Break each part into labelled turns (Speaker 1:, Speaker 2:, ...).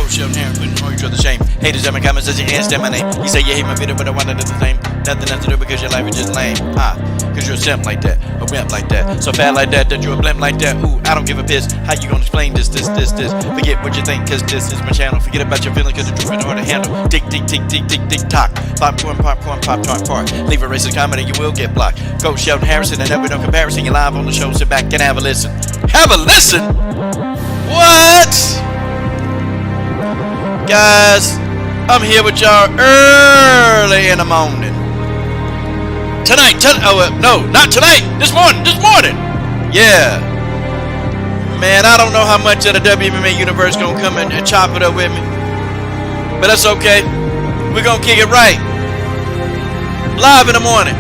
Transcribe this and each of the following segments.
Speaker 1: Coach Sheldon here, putting all each other shame. Haters at my comments, says you can't stand my name. You say you hate my video, but I wanted it the same. Nothing else to do because your life is just lame. Cause you're a simp like that, a wimp like that. So fat like that you're a blimp like that. Ooh, I don't give a piss. How you gonna explain this? Forget what you think, cause this is my channel. Forget about your feelings, cause the truth is hard to handle. Tick, tick, tick, tick, tick, tick, tock. Popcorn, pop tart, part. Leave a racist comment and you will get blocked. Coach Sheldon Harrison, and never no comparison. You're live on the show, sit back and have a listen. Have a listen? What? Guys, I'm here with y'all early in the morning. Tonight, no, not tonight. This morning. Yeah. Man, I don't know how much of the WMMA universe gonna come and chop it up with me. But that's okay. We're gonna kick it right. Live in the morning.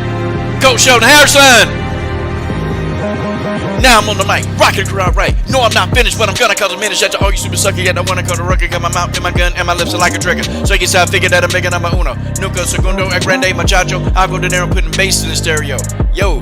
Speaker 1: Coach Sheldon Harrison. Now I'm on the mic, rocking the crowd right. No, I'm not finished, but I'm gonna cause a minute. Shut to all you super sucker, yet I wanna call the rucker. Got my mouth and my gun and my lips are like a trigger. So you can figure that I'm bigger number uno. Nunca, segundo, a grande, machacho. I'll go to there and put bass in the stereo. Yo,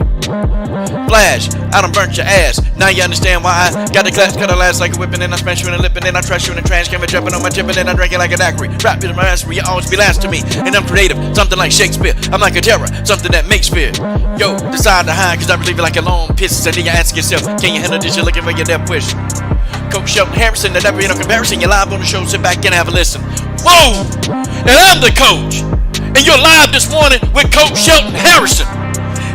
Speaker 1: Flash, I done burnt your ass. Now you understand why I got the class, cut a last like a whip, and then I smash you in the lip, and then I trash you in the trash can, jumping on my chip, and then I drink it like a daiquiri. Rap is my ass, you always be last to me. And I'm creative, something like Shakespeare. I'm like a terror, something that makes fear. Yo, decide to hide, cause I believe it like a long piss. And then you ask yourself, can you handle this? You're looking for your death wish. Coach Sheldon Harrison, that never no comparison. You're live on the show, sit back and have a listen. Whoa! And I'm the coach. And you're live this morning with Coach Sheldon Harrison.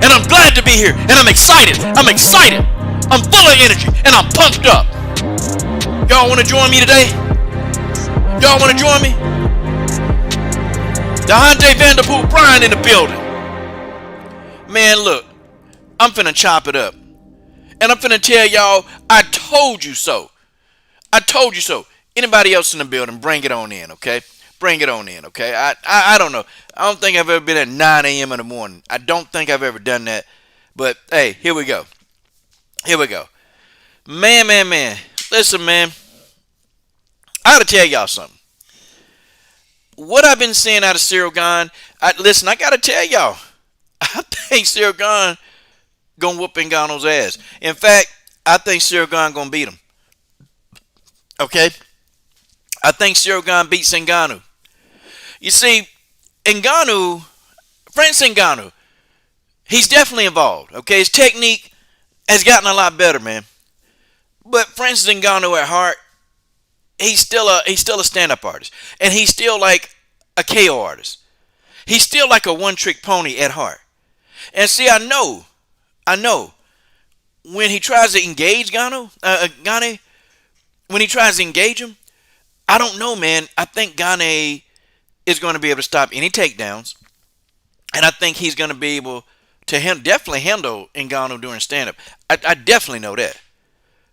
Speaker 1: And I'm glad to be here. And I'm excited. I'm full of energy. And I'm pumped up. Y'all want to join me today? Y'all want to join me? DeHonte Vanderpool Bryan in the building. Man, look. I'm finna chop it up. And I'm finna tell y'all, I told you so. I told you so. Anybody else in the building, bring it on in, okay? Bring it on in, okay? I don't know. I don't think I've ever been at 9 a.m. in the morning. I don't think I've ever done that. But, hey, here we go. Man. Listen, man. I gotta tell y'all something. What I've been seeing out of Ciryl Gane, I gotta tell y'all. I think Ciryl Gane gonna whoop Ngannou's ass. In fact, I think Ciryl Gane gonna beat him. Okay? I think Ciryl Gane beats Ngannou. You see, Ngannou, Francis Ngannou, he's definitely involved. Okay, his technique has gotten a lot better, man. But Francis Ngannou at heart, he's still a stand-up artist, and he's still like a KO artist. He's still like a one-trick pony at heart. And see, I know, when he tries to engage Gane, when he tries to engage him, I don't know, man. I think Gane is going to be able to stop any takedowns, and I think he's going to be able to definitely handle Ngannou during stand-up. I definitely know that.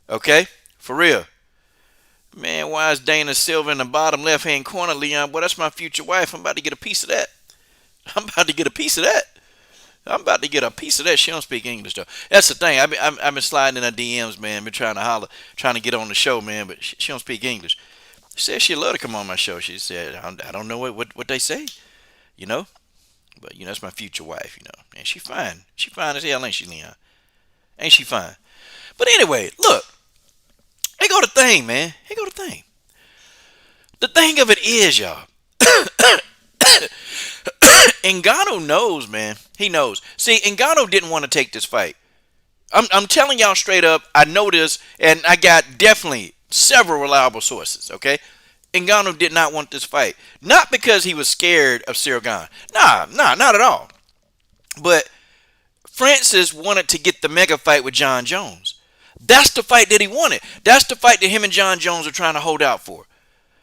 Speaker 1: Okay? For real. Man, why is Dana Silva in the bottom left-hand corner, Leon? Boy, that's my future wife. I'm about to get a piece of that. She don't speak English, though. That's the thing. I've been sliding in her DMs, man. Been trying to holler, trying to get on the show, man. But she don't speak English. She said she'd love to come on my show. She said, I don't know what they say, you know. But, you know, that's my future wife, you know. And she fine. She fine as hell, ain't she, Leon? Ain't she fine? But anyway, look. Here go the thing, man. The thing of it is, y'all. Ngannou knows, man. He knows. See, Ngannou didn't want to take this fight. I'm telling y'all straight up, I know this, and I got definitely several reliable sources, okay? Ngannou did not want this fight. Not because he was scared of Ciryl Gane. Nah, not at all. But Francis wanted to get the mega fight with Jon Jones. That's the fight that he wanted. That's the fight that him and Jon Jones are trying to hold out for.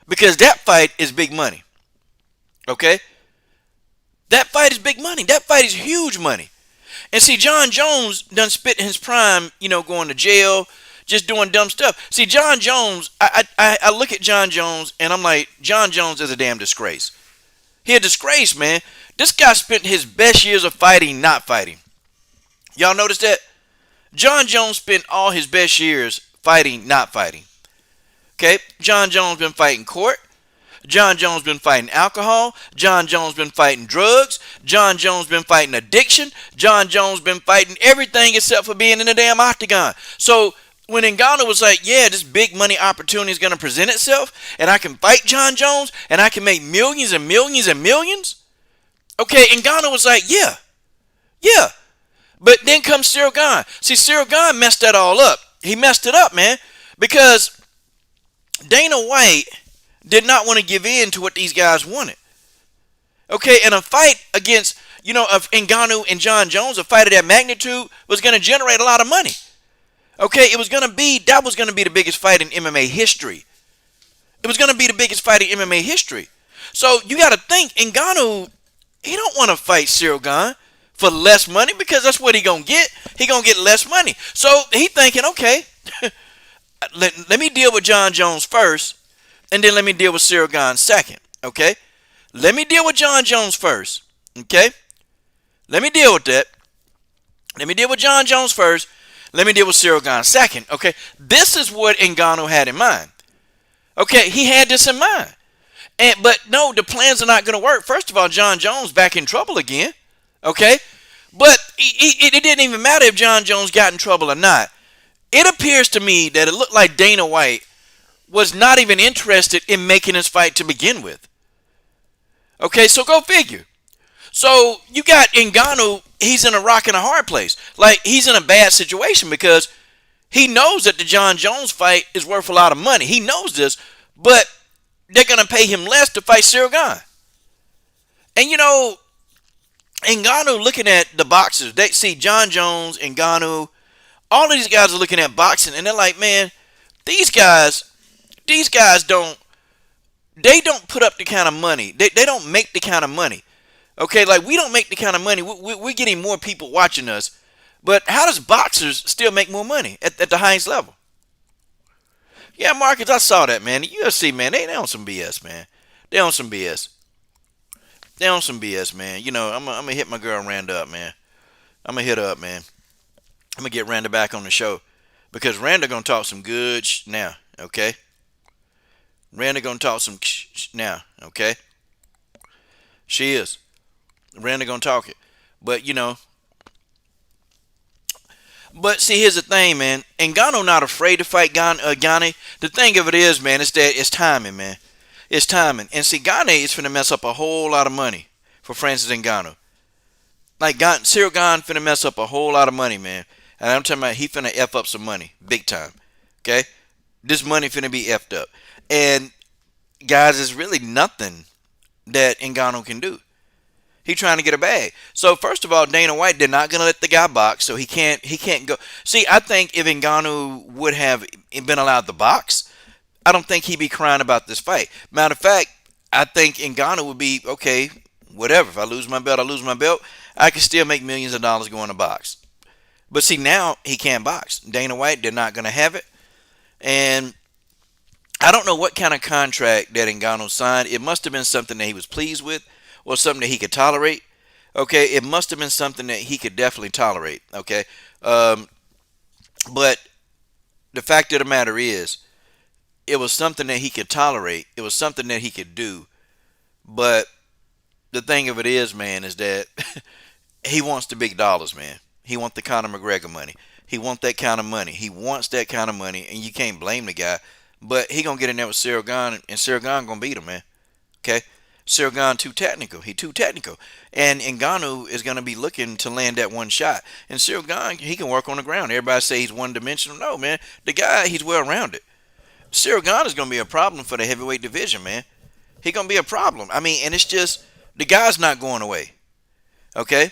Speaker 1: Because that fight is big money. Okay? That fight is big money. That fight is huge money. And see, Jon Jones done spit in his prime, you know, going to jail, just doing dumb stuff. See, Jon Jones, I look at Jon Jones and I'm like, Jon Jones is a damn disgrace. He a disgrace, man. This guy spent his best years of fighting not fighting. Y'all notice that? Jon Jones spent all his best years fighting not fighting. Okay? Jon Jones been fighting court. Jon Jones been fighting alcohol. Jon Jones been fighting drugs. Jon Jones been fighting addiction. Jon Jones been fighting everything except for being in the damn octagon. So When Ngannou was like, yeah, this big money opportunity is going to present itself, and I can fight Jon Jones, and I can make millions and millions and millions. Okay, Ngannou was like, yeah, yeah. But then comes Ciryl Gane. See, Ciryl Gane messed that all up. He messed it up, man, because Dana White did not want to give in to what these guys wanted. Okay, and a fight against, of Ngannou and Jon Jones, a fight of that magnitude, was going to generate a lot of money. Okay, that was going to be the biggest fight in MMA history. It was going to be the biggest fight in MMA history. So you got to think, Ngannou, he don't want to fight Ciryl Gane for less money because that's what he going to get. He going to get less money. So he thinking, okay, let me deal with Jon Jones first, and then let me deal with Ciryl Gane second. Okay, let me deal with Jon Jones first. Okay, let me deal with that. Let me deal with Jon Jones first. Let me deal with Ciryl Gane second. Okay, this is what Ngannou had in mind. Okay, he had this in mind. But no, the plans are not going to work. First of all, Jon Jones back in trouble again. Okay, but it didn't even matter if Jon Jones got in trouble or not. It appears to me that it looked like Dana White was not even interested in making this fight to begin with. Okay, so go figure. So you got Ngannou, he's in a rock and a hard place. Like, he's in a bad situation because he knows that the Jon Jones fight is worth a lot of money. He knows this, but they're going to pay him less to fight Ciryl Gane. And Ngannou looking at the boxers, they see Jon Jones, Ngannou, all of these guys are looking at boxing, and they're like, man, these guys don't put up the kind of money. They don't make the kind of money. Okay, like, we don't make the kind of money. We're getting more people watching us. But how does boxers still make more money at the highest level? Yeah, Marcus, I saw that, man. The UFC, man, they on some BS, man. They on some BS. They on some BS, man. I'm going to hit my girl Randa up, man. I'm going to hit her up, man. I'm going to get Randa back on the show. Because Randa going to talk some good now, okay? Randa going to talk some now, okay? She is. Randa going to talk it. But, But see, here's the thing, man. Ngannou not afraid to fight Gane. The thing of it is, man, it's timing, man. It's timing. And see, Gane is finna mess up a whole lot of money for Francis Ngannou. Like, Ciryl Gane finna mess up a whole lot of money, man. And I'm talking about he finna F up some money. Big time. Okay? This money finna be F'd up. And, guys, there's really nothing that Ngannou can do. He trying to get a bag. So first of all, Dana White, they're not gonna let the guy box, so he can't go. See, I think if Ngannou would have been allowed to box, I don't think he'd be crying about this fight. Matter of fact, I think Ngannou would be, okay, whatever. If I lose my belt, I lose my belt. I can still make millions of dollars going to box. But see, now he can't box. Dana White, they're not gonna have it. And I don't know what kind of contract that Ngannou signed. It must have been something that he was pleased with, or something that he could tolerate. Okay, it must have been something that he could definitely tolerate. Okay, but the fact of the matter is, it was something that he could tolerate. It was something that he could do. But the thing of it is, man, is that he wants the big dollars, man. He wants the Conor McGregor money. He wants that kind of money. He wants that kind of money, and you can't blame the guy. But he gonna get in there with Ciryl Gane, and Ciryl Gane gonna beat him, man. Okay. Ciryl Gane too technical. He too technical. And Ngannou is going to be looking to land that one shot. And Ciryl Gane, he can work on the ground. Everybody say he's one-dimensional. No, man. The guy, he's well-rounded. Ciryl Gane is going to be a problem for the heavyweight division, man. He's going to be a problem. I mean, and it's just, the guy's not going away. Okay?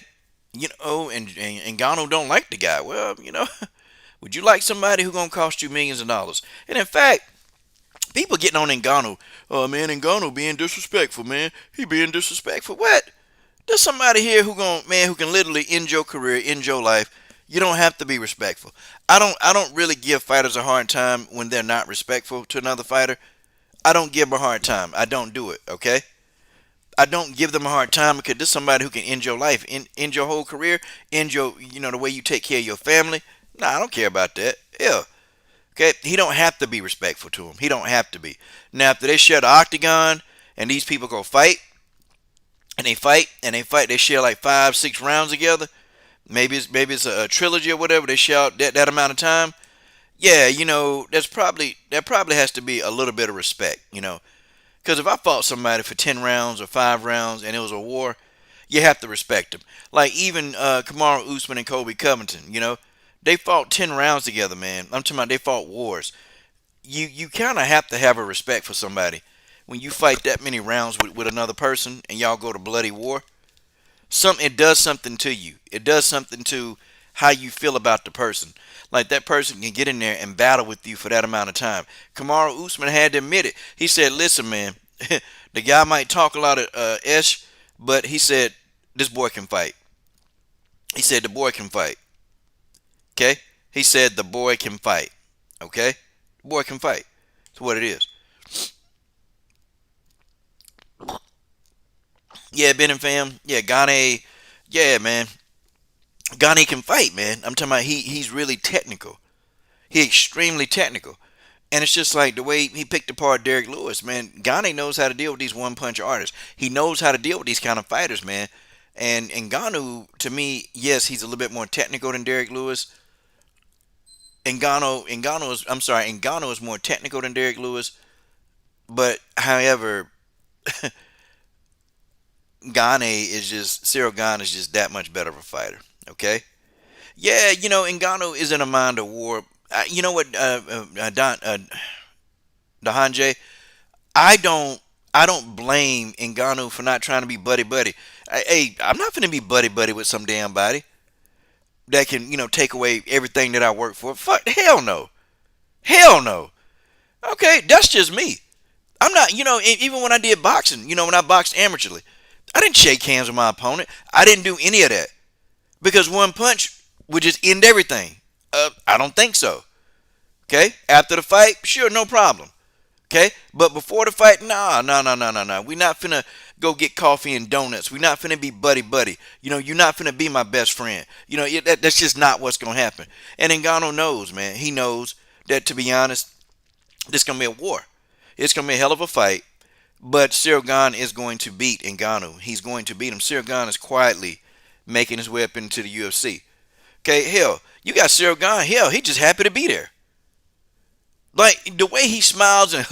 Speaker 1: And Ngannou don't like the guy. Well, would you like somebody who's going to cost you millions of dollars? And in fact, people getting on Ngannou. Oh, man, Ngannou being disrespectful, man. He being disrespectful. What? There's somebody here who can literally end your career, end your life. You don't have to be respectful. I don't really give fighters a hard time when they're not respectful to another fighter. I don't give them a hard time. I don't do it, okay? I don't give them a hard time because this is somebody who can end your life, end your whole career, end your, the way you take care of your family. Nah, I don't care about that. Hell. Okay, he don't have to be respectful to him. He don't have to be. Now, after they share the octagon and these people go fight, they share like 5-6 rounds together. Maybe it's a trilogy or whatever. They share out that amount of time. Yeah, that probably has to be a little bit of respect, because if I fought somebody for 10 rounds or 5 rounds and it was a war, you have to respect them. Like even Kamaru Usman and Kobe Covington, they fought 10 rounds together, man. I'm talking about they fought wars. You kind of have to have a respect for somebody when you fight that many rounds with another person and y'all go to bloody war. It does something to you. It does something to how you feel about the person. Like that person can get in there and battle with you for that amount of time. Kamaru Usman had to admit it. He said, "Listen, man, the guy might talk a lot of ish, but he said this boy can fight." He said the boy can fight. Okay. He said the boy can fight. Okay. The boy can fight. That's what it is. Yeah, Ben and fam. Yeah, Gane. Yeah, man. Gane can fight, man. I'm talking about he's really technical. He extremely technical. And it's just like the way he picked apart Derek Lewis, man. Gane knows how to deal with these one punch artists. He knows how to deal with these kind of fighters, man. And Ngannou, to me, yes, he's a little bit more technical than Derek Lewis. Ngannou is more technical than Derek Lewis. But however, Ciryl Gane is just that much better of a fighter. Okay. Yeah, Ngannou is in a mind of war. You know what, Dahanje? I don't I don't blame Ngannou for not trying to be buddy buddy. Hey, I'm not gonna be buddy buddy with some damn body that can take away everything that I work for. Fuck, hell no, hell no. Okay, that's just me. I'm not, even when I did boxing, when I boxed amateurly, I didn't shake hands with my opponent. I didn't do any of that because one punch would just end everything. I don't think so. Okay, after the fight, sure, no problem. Okay, but before the fight, nah, no, no, no, no, no. We not finna go get coffee and donuts. We not finna be buddy buddy. You're not finna be my best friend. That's just not what's gonna happen. And Ngannou knows, man. He knows that, to be honest, this gonna be a war. It's gonna be a hell of a fight. But Ciryl Gane is going to beat Ngannou. He's going to beat him. Ciryl Gane is quietly making his way up into the UFC. Okay, hell, you got Ciryl Gane. Hell, he just happy to be there. Like the way he smiles and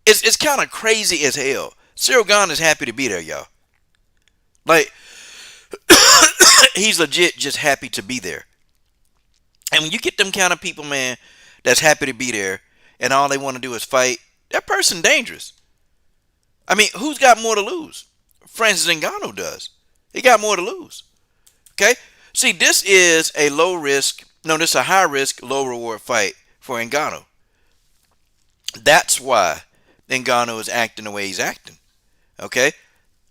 Speaker 1: it's kind of crazy as hell. Ciryl Gane is happy to be there, y'all. Like he's legit just happy to be there. And when you get them kind of people, man, that's happy to be there, and all they want to do is fight, that person dangerous. I mean, who's got more to lose? Francis Ngannou does. He got more to lose. Okay? See, this is a low risk, no, this is a high risk, low reward fight for Ngannou. That's why Ngannou is acting the way he's acting. Okay?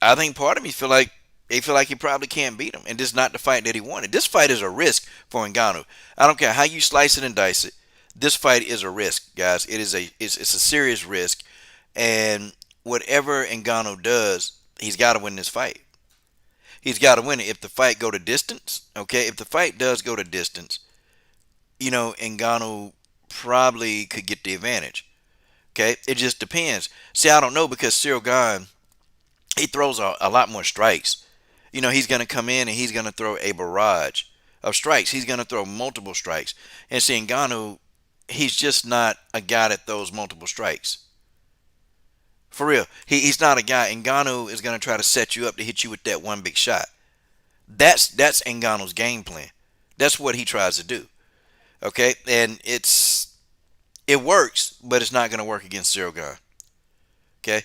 Speaker 1: I think part of me feel like he probably can't beat him, and this is not the fight that he wanted. This fight is a risk for Ngannou. I don't care how you slice it and dice it. This fight is a risk, guys. It's a serious risk, and whatever Ngannou does, he's got to win this fight. He's got to win it. If the fight go to distance, okay, if the fight does go to distance, Ngannou probably could get the advantage. Okay, it just depends. See, I don't know because Ciryl Gane, he throws a lot more strikes. He's going to come in and he's going to throw a barrage of strikes. He's going to throw multiple strikes. And see, Ngannou, he's just not a guy that throws multiple strikes. For real. He's not a guy. Ngannou is going to try to set you up to hit you with that one big shot. That's Ngannou's game plan. That's what he tries to do. Okay? And it works, but it's not going to work against Ciryl Gane. Okay?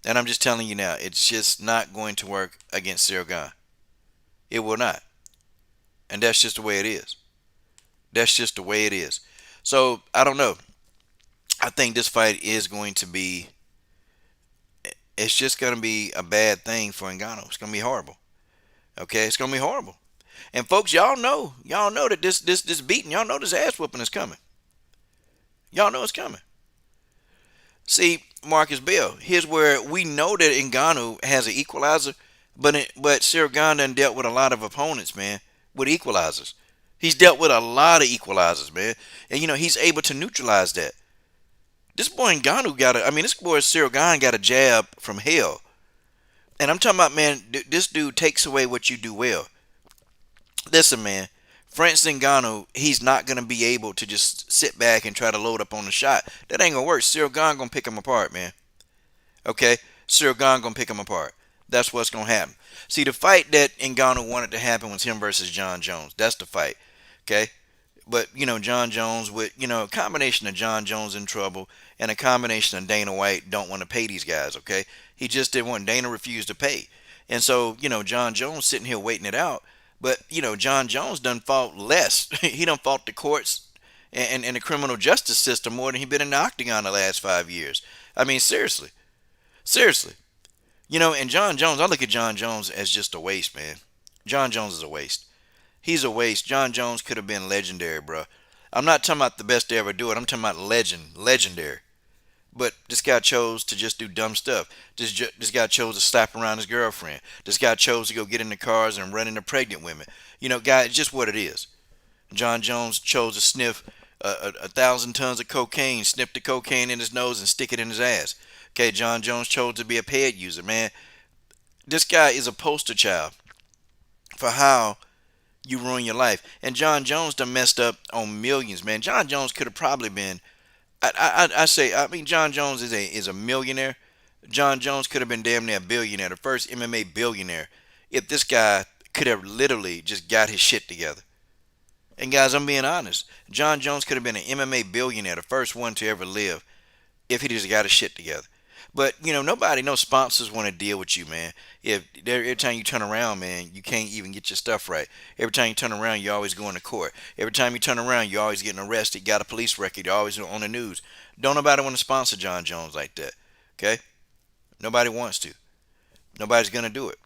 Speaker 1: And I'm just telling you now, it's just not going to work against Ciryl Gane. It will not. And that's just the way it is. That's just the way it is. So, I don't know. I think this fight is going to be, it's just going to be a bad thing for Ngannou. It's going to be horrible. Okay? It's going to be horrible. And folks, y'all know that this beating, y'all know this ass whooping is coming. Y'all know it's coming. See, Marcus Bell, here's where we know that Ngannou has an equalizer, but Ciryl Gane done dealt with a lot of opponents, man, with equalizers. He's dealt with a lot of equalizers, man. And, he's able to neutralize that. This boy Ngannou this boy Ciryl Gane got a jab from hell. And I'm talking about, man, this dude takes away what you do well. Listen, man, Francis Ngannou, he's not gonna be able to just sit back and try to load up on the shot. That ain't gonna work. Ciryl Gane gonna pick him apart, man. Okay, Ciryl Gane gonna pick him apart. That's what's gonna happen. See, the fight that Ngannou wanted to happen was him versus Jon Jones. That's the fight. Okay, but Jon Jones with a combination of Jon Jones in trouble and a combination of Dana White don't want to pay these guys. Okay, he just didn't want. Dana refused to pay, and so Jon Jones sitting here waiting it out. But Jon Jones done fought less. He done fought the courts and the criminal justice system more than he been in the octagon the last 5 years. I mean, seriously, seriously. And Jon Jones, I look at Jon Jones as just a waste, man. Jon Jones is a waste. He's a waste. Jon Jones could have been legendary, bro. I'm not talking about the best to ever do it. I'm talking about legendary. But this guy chose to just do dumb stuff. This guy chose to slap around his girlfriend. This guy chose to go get in the cars and run into pregnant women. Guy, it's just what it is. Jon Jones chose to sniff 1,000 tons of cocaine, snip the cocaine in his nose and stick it in his ass. Okay, Jon Jones chose to be a ped user, man. This guy is a poster child for how you ruin your life. And Jon Jones done messed up on millions, man. Jon Jones could have probably been. I mean, Jon Jones is a millionaire. Jon Jones could have been damn near a billionaire, the first MMA billionaire, if this guy could have literally just got his shit together. And guys, I'm being honest. Jon Jones could have been an MMA billionaire, the first one to ever live, if he just got his shit together. But nobody, no sponsors want to deal with you, man. If every time you turn around, man, you can't even get your stuff right. Every time you turn around, you always going to court. Every time you turn around, you always getting arrested. Got a police record. You're always on the news. Don't nobody want to sponsor Jon Jones like that. Okay? Nobody wants to. Nobody's gonna do it.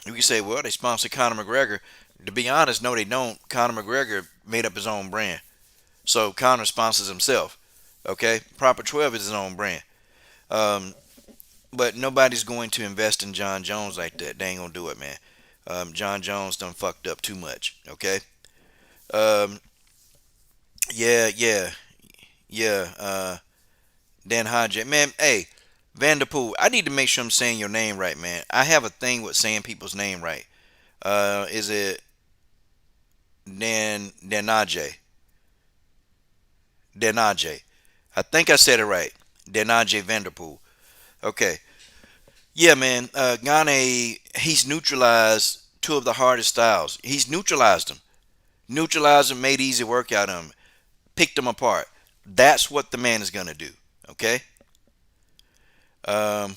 Speaker 1: You can say, well, they sponsor Conor McGregor. To be honest, no, they don't. Conor McGregor made up his own brand, so Conor sponsors himself. Okay, Proper 12 is his own brand. Um, but nobody's going to invest in Jon Jones like that. They ain't gonna do it, man. Jon Jones done fucked up too much. Okay. Um, yeah, yeah, yeah. Dan Hodge, man. Hey, Vanderpool. I need to make sure I'm saying your name right, man. I have a thing with saying people's name right. Is it Danaje? Danaje. I think I said it right. Danaje Vanderpool. Okay. Yeah, man. Gane, he's neutralized two of the hardest styles. He's neutralized them. Neutralized them, made easy work out of them, picked them apart. That's what the man is going to do. Okay? Um,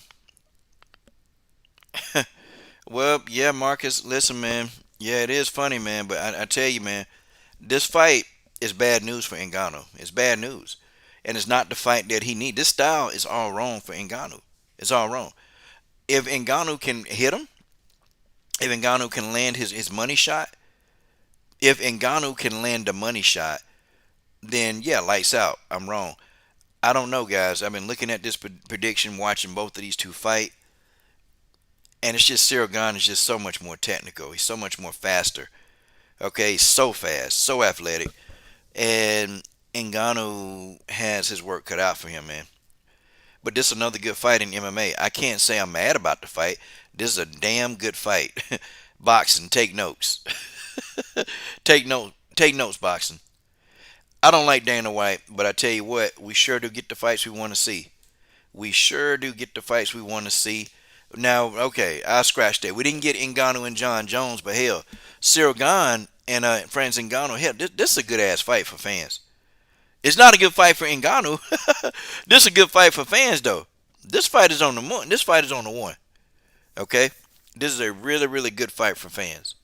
Speaker 1: well, yeah, Marcus, listen, man. Yeah, it is funny, man, but I tell you, man, this fight is bad news for Ngannou. It's bad news. And it's not the fight that he needs. This style is all wrong for Ngannou. It's all wrong. If Ngannou can hit him, if Ngannou can land his money shot, if Ngannou can land the money shot, then yeah, lights out. I'm wrong. I don't know, guys. I've been looking at this prediction, watching both of these two fight, and it's just Ciryl Gane is just so much more technical. He's so much more faster. Okay, he's so fast, so athletic, and Ngannou has his work cut out for him, man. But this is another good fight in MMA. I can't say I'm mad about the fight. This is a damn good fight. Boxing, take notes. Take notes, boxing. I don't like Dana White, but I tell you what, we sure do get the fights we want to see. We sure do get the fights we want to see. Now, okay, I scratched that. We didn't get Ngannou and Jon Jones, but hell, Ciryl Gane and Francis Ngannou, hell, this is a good ass fight for fans. It's not a good fight for Ngannou. This is a good fight for fans, though. This fight is on the one. This fight is on the one. Okay, this is a really, really good fight for fans.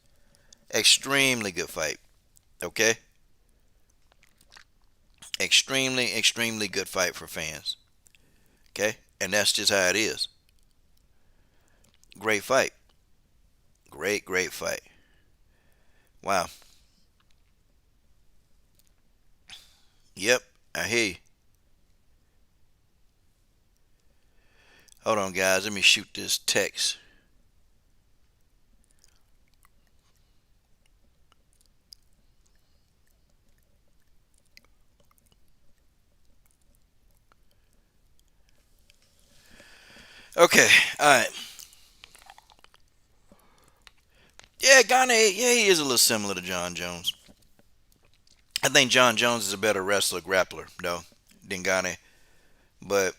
Speaker 1: Extremely good fight. Okay, extremely, extremely good fight for fans. Okay, and that's just how it is. Great fight. Great, great fight. Wow. Yep, I hear you. Hold on, guys. Let me shoot this text. Okay, all right. Yeah, Gane, yeah, he is a little similar to Jon Jones. I think Jon Jones is a better wrestler, grappler, though, than Gane. But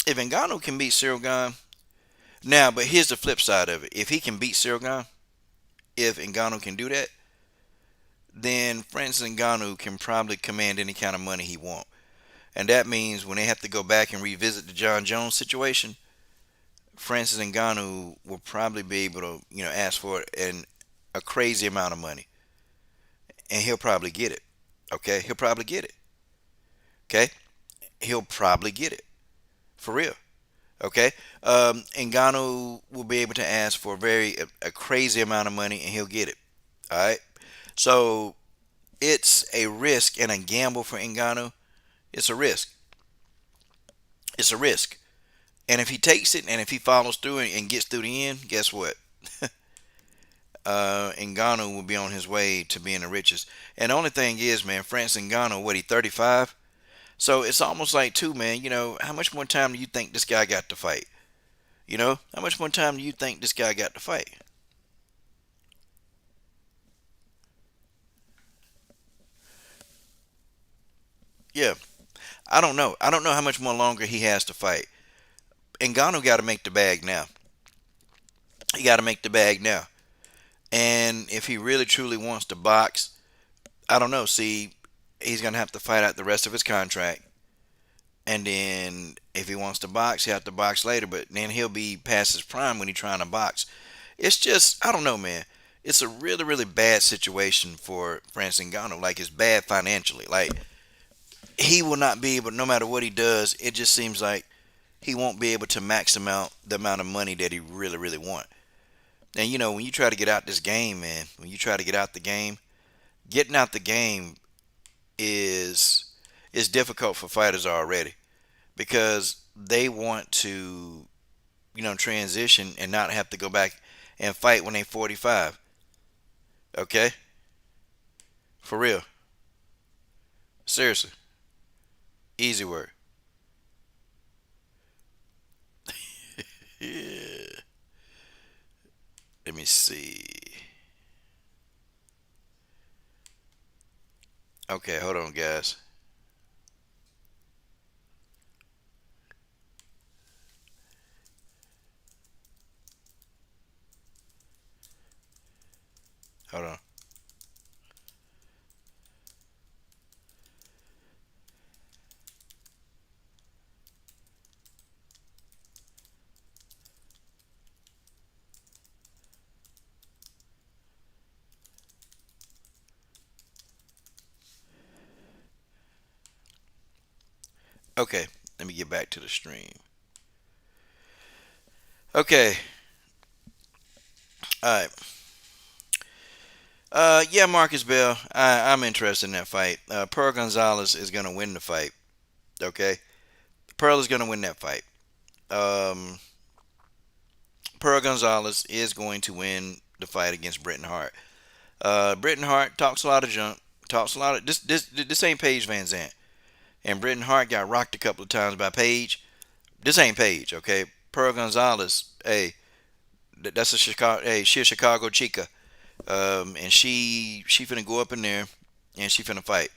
Speaker 1: if Ngannou can beat Ciryl Gane, now, but here's the flip side of it. If he can beat Ciryl Gane, if Ngannou can do that, then Francis Ngannou can probably command any kind of money he wants. And that means when they have to go back and revisit the Jon Jones situation, Francis Ngannou will probably be able to, ask for a crazy amount of money, and he'll probably get it. Okay, he'll probably get it. Okay, he'll probably get it for real. Okay, Ngannou will be able to ask for a crazy amount of money, and he'll get it. All right, so it's a risk and a gamble for Ngannou. It's a risk. It's a risk. And if he takes it and if he follows through and gets through the end, guess what? Ngannou will be on his way to being the richest. And the only thing is, man, Francis Ngannou, what, he 35? So it's almost like, too, man, how much more time do you think this guy got to fight? How much more time do you think this guy got to fight? Yeah, I don't know. I don't know how much more longer he has to fight. Ngannou got to make the bag now. He got to make the bag now. And if he really truly wants to box, I don't know. See, he's gonna have to fight out the rest of his contract, and then if he wants to box, he'll have to box later. But then he'll be past his prime when he's trying to box. It's just, I don't know, man. It's a really, really bad situation for Francis Ngannou. Like, it's bad financially. Like, he will not be able, no matter what he does. It just seems like he won't be able to max out the amount of money that he really, really wants. And when you try to get out this game, man, when you try to get out the game, getting out the game is difficult for fighters already because they want to, transition and not have to go back and fight when they're 45. Okay? For real. Seriously. Easy word. Yeah. Let me see. Okay, hold on, guys. Hold on. Okay, let me get back to the stream. Okay, all right. Yeah, Marcus Bell. I'm interested in that fight. Pearl Gonzalez is gonna win the fight. Okay, Pearl is gonna win that fight. Um, Pearl Gonzalez is going to win the fight against Britton Hart. Britton Hart talks a lot of junk. Talks a lot of this ain't Paige Van Zant. And Britton Hart got rocked a couple of times by Paige. This ain't Paige, okay? Pearl Gonzalez, hey, that's a Chicago. Hey, she a Chicago chica. And she finna go up in there and she finna fight.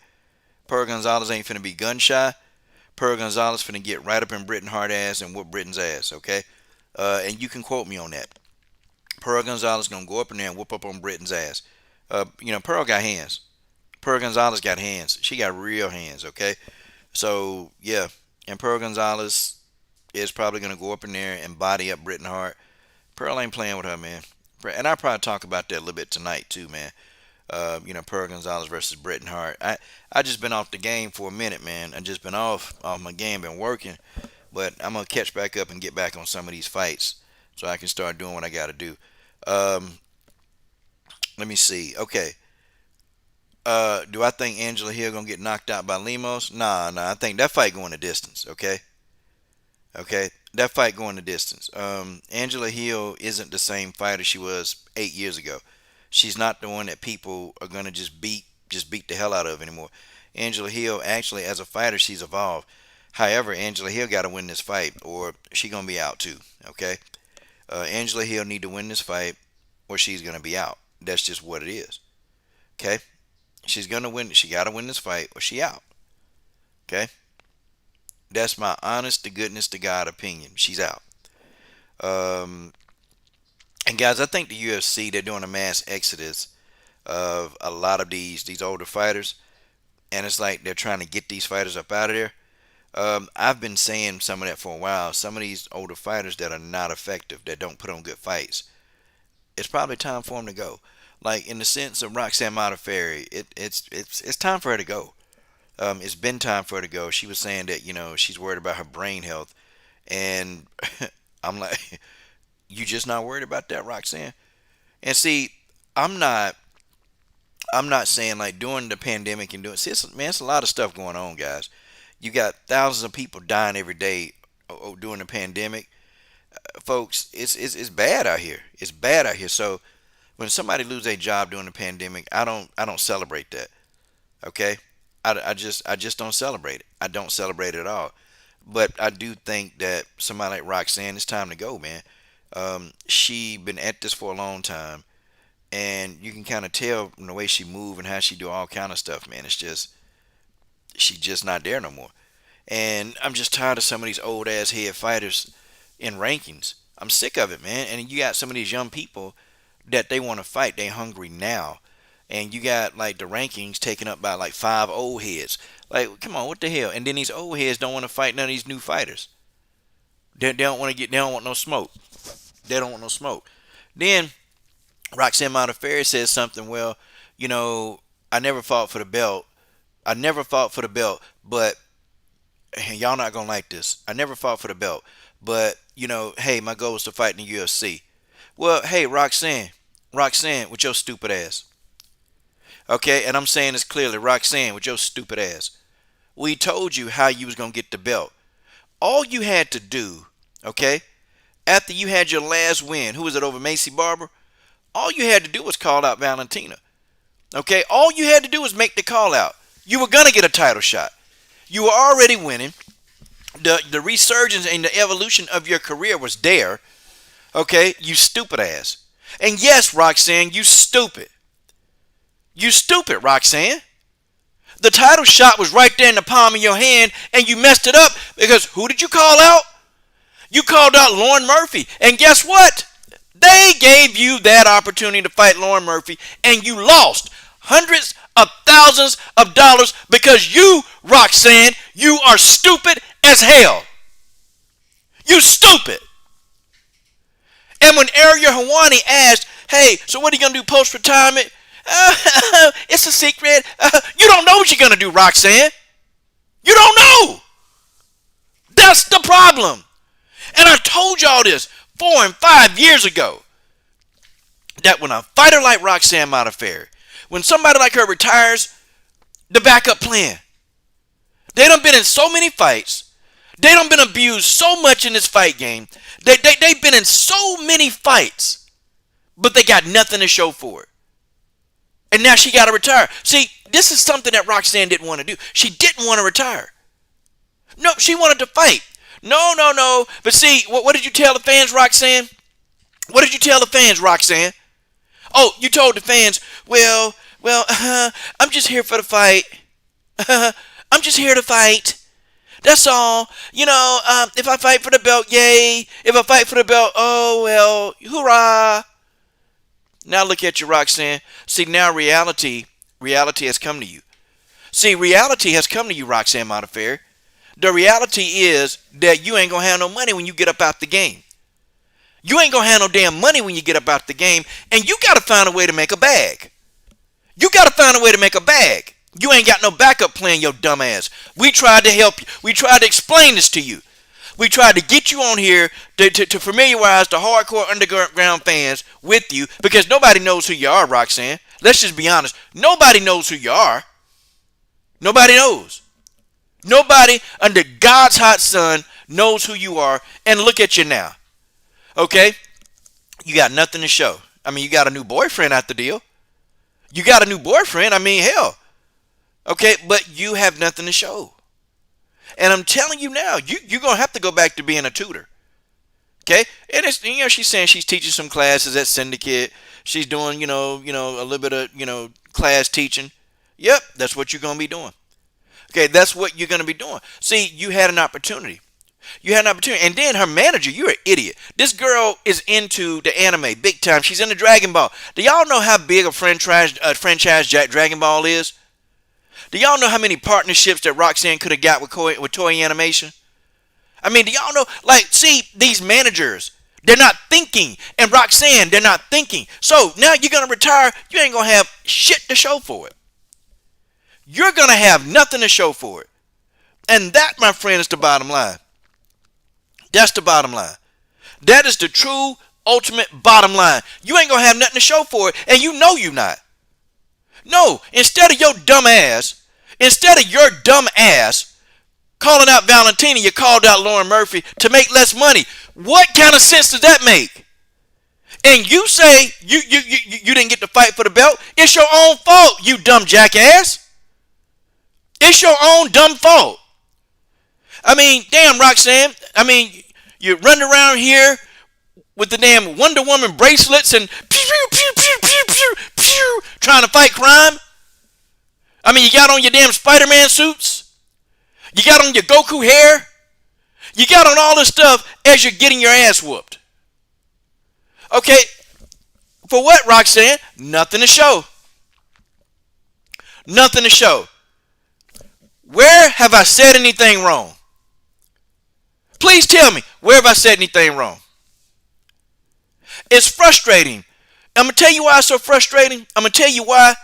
Speaker 1: Pearl Gonzalez ain't finna be gun shy. Pearl Gonzalez finna get right up in Britton Hart ass and whoop Britton's ass, okay? And you can quote me on that. Pearl Gonzalez gonna go up in there and whoop up on Britton's ass. Pearl got hands. Pearl Gonzalez got hands. She got real hands, okay? So yeah, and Pearl Gonzalez is probably gonna go up in there and body up Britton Hart. Pearl ain't playing with her, man. And I'll probably talk about that a little bit tonight too, man. Pearl Gonzalez versus Britton Hart. I just been off the game for a minute, man. I just been off my game, been working, but I'm gonna catch back up and get back on some of these fights so I can start doing what I got to do. Um, Let me see. Okay. Do I think Angela Hill gonna get knocked out by Lemos? Nah. I think that fight going the distance. Okay. Okay. That fight going the distance. Angela Hill isn't the same fighter she was 8 years ago. She's not the one that people are gonna just beat the hell out of anymore. Angela Hill actually, as a fighter, she's evolved. However, Angela Hill got to win this fight, or she gonna be out too. Okay. Angela Hill need to win this fight, or she's gonna be out. That's just what it is. Okay, she's gonna win. She gotta win this fight, or she out. Okay, that's my honest to goodness to God opinion. She's out. Um, and guys, I think the UFC, they're doing a mass exodus of a lot of these older fighters, and it's like they're trying to get these fighters up out of there. I've been saying some of that for a while. Some of these older fighters that are not effective, that don't put on good fights, it's probably time for them to go. Like in the sense of Roxanne Modafferi, it's time for her to go. It's been time for her to go. She was saying that she's worried about her brain health, and I'm like, you just not worried about that, Roxanne? And see, I'm not. I'm not saying like during the pandemic and doing. See, man, it's a lot of stuff going on, guys. You got thousands of people dying every day during the pandemic, folks. It's bad out here. It's bad out here. So when somebody lose their job during the pandemic, I don't celebrate that. Okay, I just don't celebrate it. I don't celebrate it at all. But I do think that somebody like Roxanne, it's time to go, man. She been at this for a long time, and you can kind of tell from the way she move and how she do all kind of stuff, man. It's just she's just not there no more. And I'm just tired of some of these old ass head fighters in rankings. I'm sick of it, man. And you got some of these young people that they want to fight. They hungry now. And you got like the rankings taken up by like five old heads. Like, come on, what the hell? And then these old heads don't want to fight none of these new fighters. They don't want to get. They don't want no smoke. They don't want no smoke. Then Roxanne Modafferi says something. Well, you know, I never fought for the belt. I never fought for the belt, but and y'all not gonna like this. I never fought for the belt, but hey, my goal was to fight in the UFC. Well, hey, Roxanne, with your stupid ass. Okay, and I'm saying this clearly, Roxanne, with your stupid ass. We told you how you was gonna get the belt. All you had to do, okay, after you had your last win, who was it over Macy Barber? All you had to do was call out Valentina. Okay, all you had to do was make the call out. You were gonna get a title shot. You were already winning. The resurgence and the evolution of your career was there. Okay, you stupid ass. And yes, Roxanne, you stupid. You stupid, Roxanne. The title shot was right there in the palm of your hand, and you messed it up because who did you call out? You called out Lauren Murphy. And guess what? They gave you that opportunity to fight Lauren Murphy, and you lost hundreds of thousands of dollars because you, Roxanne, you are stupid as hell. You stupid. And when Ariel Helwani asked, hey, so what are you going to do post-retirement? It's a secret. You don't know what you're going to do, Roxanne. You don't know. That's the problem. And I told y'all this 4 and 5 years ago. That when a fighter like Roxanne Modafferi, when somebody like her retires, the backup plan. They done been in so many fights. They done been abused so much in this fight game. They've been in so many fights, but they got nothing to show for it. And now she got to retire. See, this is something that Roxanne didn't want to do. She didn't want to retire. No, she wanted to fight. No. But see, what did you tell the fans, Roxanne? What did you tell the fans, Roxanne? Oh, you told the fans, well, I'm just here for the fight. I'm just here to fight. That's all. If I fight for the belt, yay. If I fight for the belt, oh, well, hoorah. Now look at you, Roxanne. See, now reality has come to you. See, reality has come to you, Roxanne Modafferi. The reality is that you ain't going to have no money when you get up out the game. You ain't going to have no damn money when you get up out the game, and you got to find a way to make a bag. You got to find a way to make a bag. You ain't got no backup plan, your dumb ass. We tried to help you. We tried to explain this to you. We tried to get you on here to familiarize the hardcore underground fans with you because nobody knows who you are, Roxanne. Let's just be honest. Nobody knows who you are. Nobody knows. Nobody under God's hot sun knows who you are. And look at you now. Okay? You got nothing to show. I mean, you got a new boyfriend out the deal. You got a new boyfriend. I mean, hell. Okay? But you have nothing to show. And I'm telling you now, you're going to have to go back to being a tutor. Okay, and it's she's saying she's teaching some classes at Syndicate. She's doing a little bit of class teaching. Yep, that's what you're gonna be doing. Okay, that's what you're gonna be doing. See, you had an opportunity. You had an opportunity, and then her manager, you're an idiot. This girl is into the anime big time. She's into Dragon Ball. Do y'all know how big a franchise Dragon Ball is? Do y'all know how many partnerships that Roxanne could have got with Toei Animation? I mean, do y'all know? Like, see, these managers, they're not thinking. And Roxanne, they're not thinking. So now you're going to retire. You ain't going to have shit to show for it. You're going to have nothing to show for it. And that, my friend, is the bottom line. That's the bottom line. That is the true, ultimate bottom line. You ain't going to have nothing to show for it. And you know you're not. No, instead of your dumb ass calling out Valentina, you called out Lauren Murphy to make less money. What kind of sense does that make? And you say you didn't get to fight for the belt. It's your own fault, you dumb jackass. It's your own dumb fault. I mean, damn, Roxanne. I mean, you're running around here with the damn Wonder Woman bracelets and pew, pew, pew, pew, pew, pew, trying to fight crime. I mean, you got on your damn Spider-Man suits. You got on your Goku hair. You got on all this stuff as you're getting your ass whooped. Okay, for what, Roxanne? Nothing to show. Nothing to show. Where have I said anything wrong? Please tell me, where have I said anything wrong? It's frustrating. I'm going to tell you why it's so frustrating. I'm going to tell you why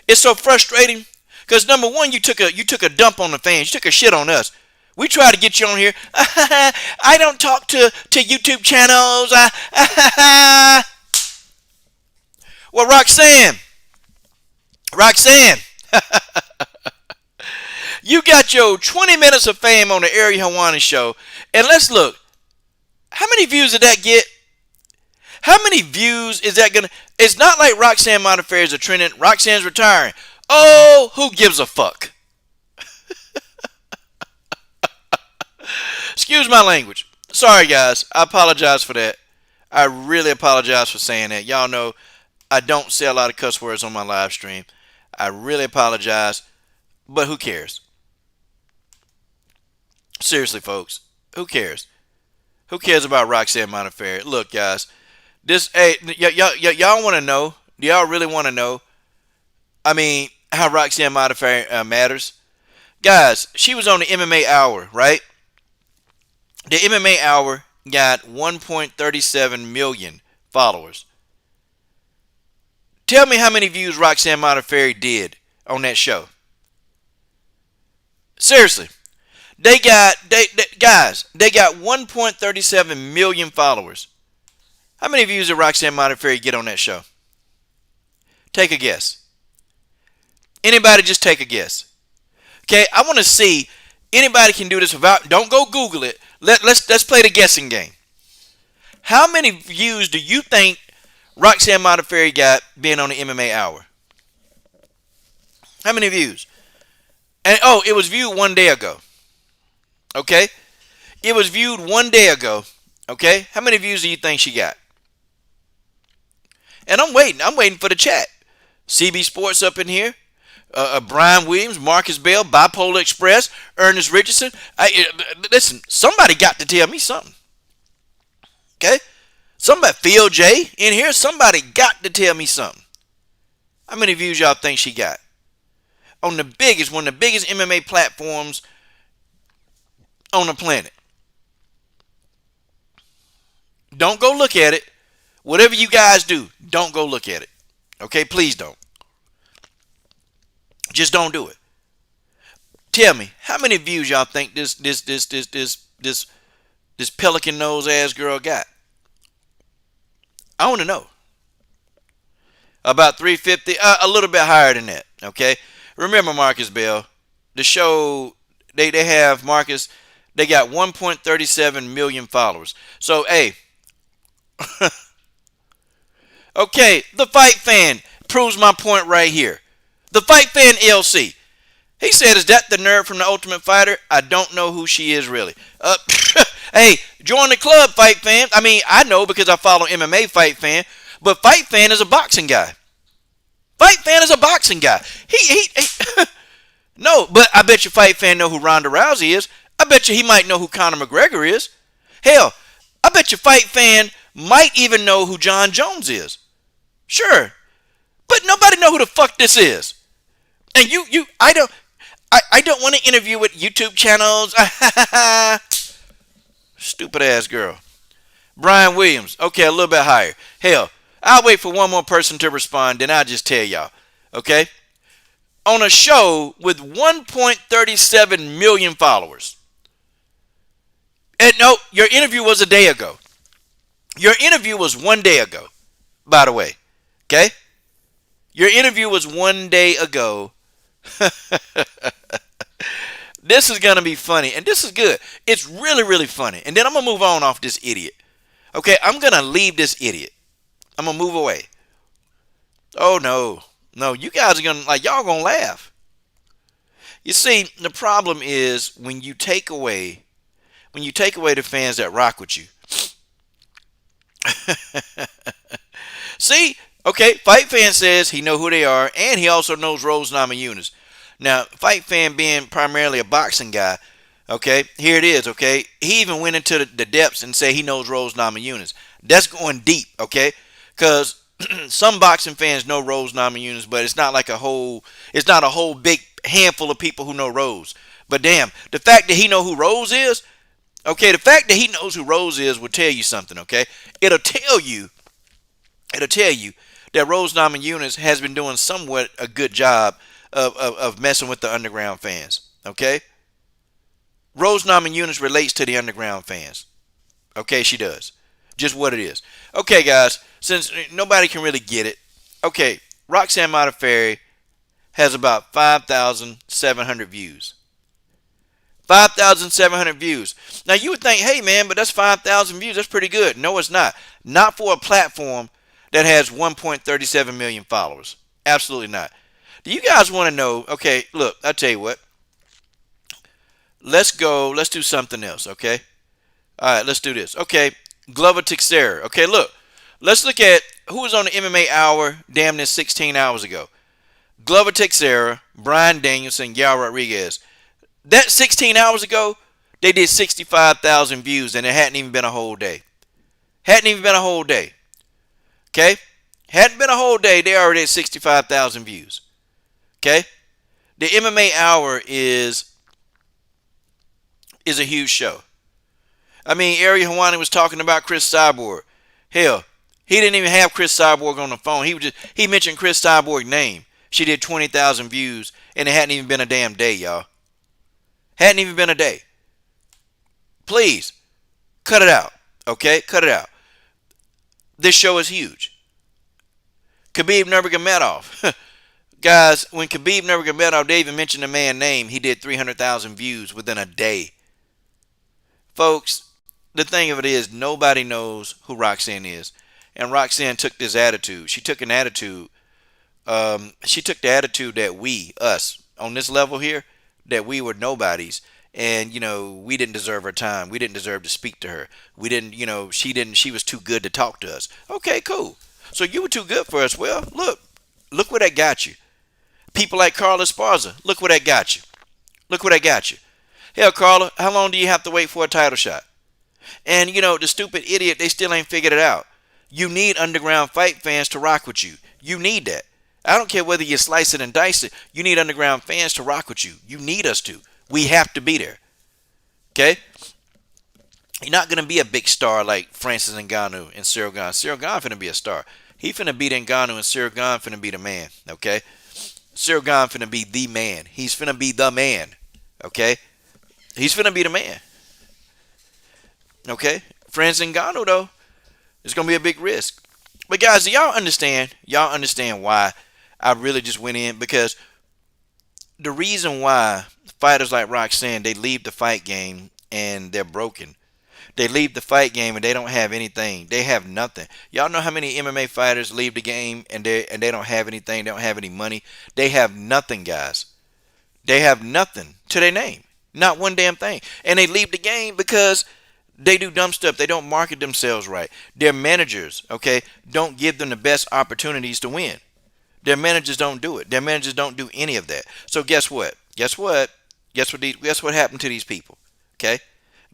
Speaker 1: it's so frustrating. Because number one, you took a dump on the fans. You took a shit on us. We tried to get you on here. I don't talk to YouTube channels. Well, Roxanne, you got your 20 minutes of fame on the Ariel Helwani show. And let's look. How many views did that get? How many views is that going to... It's not like Roxanne Modafferi is a trending. Roxanne's retiring. Oh, who gives a fuck? Excuse my language. Sorry, guys. I apologize for that. I really apologize for saying that. Y'all know I don't say a lot of cuss words on my live stream. I really apologize. But who cares? Seriously, folks. Who cares? Who cares about Roxanne Modafferi? Look, guys. Y'all want to know? Do y'all really want to know? I mean, how Roxanne Modafferi matters? Guys, she was on the MMA Hour, right? The MMA Hour got 1.37 million followers. Tell me how many views Roxanne Modafferi did on that show. Seriously. They got 1.37 million followers. How many views did Roxanne Modafferi get on that show? Take a guess. Anybody just take a guess. Okay, I want to see anybody can do this without. Don't go Google it. Let's play the guessing game. How many views do you think Roxanne Modafferi got being on the MMA Hour? How many views? And it was viewed 1 day ago. Okay, it was viewed 1 day ago. Okay, how many views do you think she got? And I'm waiting for the chat. CB Sports up in here. Brian Williams, Marcus Bell, Bipolar Express, Ernest Richardson. Listen, somebody got to tell me something. Okay? Somebody, Phil J in here, somebody got to tell me something. How many views y'all think she got? On one of the biggest MMA platforms on the planet. Don't go look at it. Whatever you guys do, don't go look at it. Okay? Please don't. Just don't do it. Tell me, how many views y'all think this pelican nose ass girl got? I want to know. About 350, a little bit higher than that. Okay. Remember Marcus Bell, the show they have Marcus. They got 1.37 million followers. So hey, okay, the Fight Fan proves my point right here. The Fight Fan LC. He said, is that the nerd from The Ultimate Fighter? I don't know who she is really. Hey, join the club, Fight Fan. I mean, I know because I follow MMA Fight Fan, but Fight Fan is a boxing guy. Fight Fan is a boxing guy. He no, but I bet you Fight Fan know who Ronda Rousey is. I bet you he might know who Conor McGregor is. Hell, I bet you Fight Fan might even know who Jon Jones is. Sure, but nobody know who the fuck this is. And I don't want to interview with YouTube channels. Stupid ass girl. Brian Williams. Okay, a little bit higher. Hell, I'll wait for one more person to respond, then I'll just tell y'all. Okay? On a show with 1.37 million followers. And no, your interview was a day ago. Your interview was 1 day ago, by the way. Okay? Your interview was 1 day ago. This is going to be funny, and this is good. It's really, really funny. And then I'm going to move on off this idiot. Okay, I'm going to leave this idiot. I'm going to move away. Oh, no. No, you guys are going to, like, y'all going to laugh. You see, the problem is when you take away the fans that rock with you. See, okay, Fight Fan says he know who they are, and he also knows Rose Namajunas. Now, Fight Fan being primarily a boxing guy, okay, here it is, okay. He even went into the depths and said he knows Rose Namajunas. That's going deep, okay, because some boxing fans know Rose Namajunas, but it's not a whole big handful of people who know Rose. But damn, the fact that he know who Rose is, okay, the fact that he knows who Rose is will tell you something, okay. It'll tell you that Rose Namajunas has been doing somewhat a good job of messing with the underground fans. Okay? Rose Namajunas relates to the underground fans. Okay, she does. Just what it is. Okay, guys, since nobody can really get it. Okay, Roxanne Modafferi has about 5,700 views. 5,700 views. Now, you would think, hey, man, but that's 5,000 views. That's pretty good. No, it's not. Not for a platform that has 1.37 million followers. Absolutely not. Do you guys want to know? Okay, look, I'll tell you what. Let's do something else, okay? All right, let's do this. Okay, Glover Teixeira. Okay, look. Let's look at who was on the MMA Hour damn near 16 hours ago. Glover Teixeira, Brian Danielson, Yair Rodriguez. That 16 hours ago, they did 65,000 views, and it hadn't even been a whole day. Hadn't even been a whole day. Okay? Hadn't been a whole day, they already had 65,000 views. Okay? The MMA Hour is a huge show. I mean, Ariel Helwani was talking about Chris Cyborg. Hell, he didn't even have Chris Cyborg on the phone. He mentioned Chris Cyborg's name. She did 20,000 views, and it hadn't even been a damn day, y'all. Hadn't even been a day. Please, cut it out. Okay? Cut it out. This show is huge. Khabib Nurmagomedov. Guys, when Khabib Nurmagomedov, they even mentioned the man's name, he did 300,000 views within a day. Folks, the thing of it is, nobody knows who Roxanne is. And Roxanne took this attitude. She took the attitude that us, on this level here, that we were nobodies. And, we didn't deserve her time. We didn't deserve to speak to her. We didn't, she was too good to talk to us. Okay, cool. So you were too good for us. Well, look where that got you. People like Carla Esparza, look where that got you. Look where that got you. Hell, Carla, how long do you have to wait for a title shot? And, the stupid idiot, they still ain't figured it out. You need underground fight fans to rock with you. You need that. I don't care whether you slice it and dice it. You need underground fans to rock with you. You need us to. We have to be there. Okay? You're not going to be a big star like Francis Ngannou and Ciryl Gane. Ciryl Gane finna be a star. He finna beat Ngannou, and Ciryl Gane finna be the man. Okay? Ciryl Gane finna be the man. He's finna be the man. Okay? He's finna be the man. Okay? Francis Ngannou, though, it's going to be a big risk. But guys, do y'all understand? Y'all understand why I really just went in? Because the reason why fighters like Roxanne, they leave the fight game and they're broken. They leave the fight game and they don't have anything. They have nothing. Y'all know how many MMA fighters leave the game and they don't have anything. They don't have any money. They have nothing, guys. They have nothing to their name. Not one damn thing. And they leave the game because They do dumb stuff. They don't market themselves right. Their managers, okay, don't give them the best opportunities to win. Their managers don't do it. Their managers don't do any of that. So guess what? Guess what? Guess what happened to these people? Okay?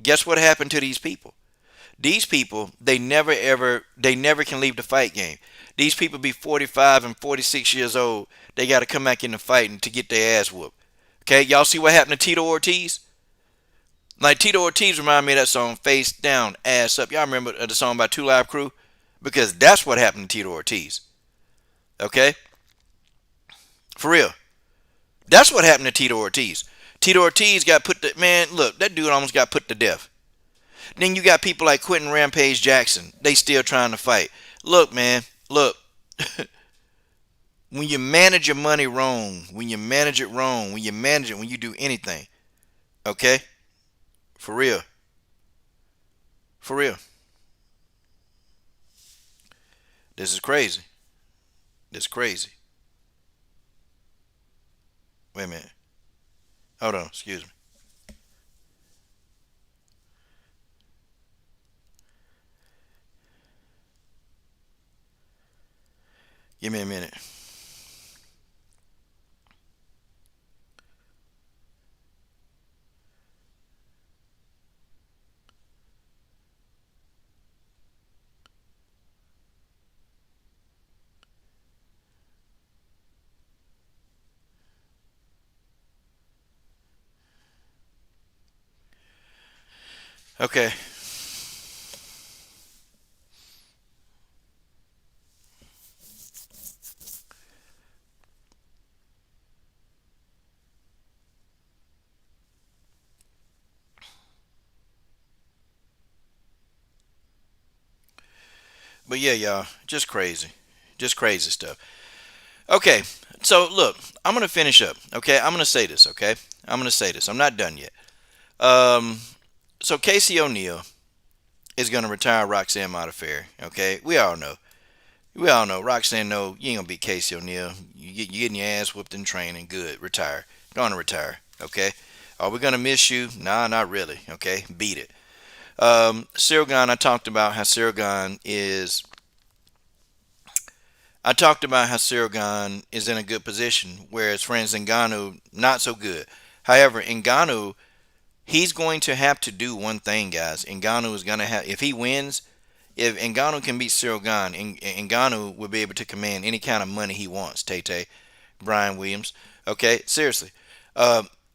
Speaker 1: Guess what happened to these people? These people, they never can leave the fight game. These people be 45 and 46 years old. They got to come back in the fighting to get their ass whooped. Okay? Y'all see what happened to Tito Ortiz? Like Tito Ortiz remind me of that song, Face Down, Ass Up. Y'all remember the song by Two Live Crew? Because that's what happened to Tito Ortiz. Okay? For real. That's what happened to Tito Ortiz. Tito Ortiz got put to, man, look, that dude almost got put to death. Then you got people like Quentin Rampage Jackson. They still trying to fight. Look, man, look. When you manage your money wrong, when you manage it wrong, when you manage it, when you do anything, okay? For real. For real. This is crazy. This is crazy. Wait a minute. Hold on. Excuse me. Give me a minute. Okay. But yeah, y'all, just crazy. Just crazy stuff. Okay. So look, I'm gonna finish up. Okay, I'm gonna say this. Okay, I'm gonna say this. I'm not done yet. Um, so Casey O'Neill is gonna retire Roxanne Modafferi. Okay, we all know. We all know. Roxanne, no, you ain't gonna beat Casey O'Neill. You getting your ass whooped in training. Good. Retire. Gonna retire. Okay. Are we gonna miss you? Nah, not really. Okay. Beat it. Ciryl Gane, I talked about how Ciryl Gane is. I talked about how Ciryl Gane is in a good position, whereas friends Ngannou not so good. However, Ngannou, he's going to have to do one thing, guys. Ngannou is gonna have, if he wins, if Ngannou can beat Ciryl Gane, Ngannou will be able to command any kind of money he wants. Tay Tay, Brian Williams. Okay, seriously,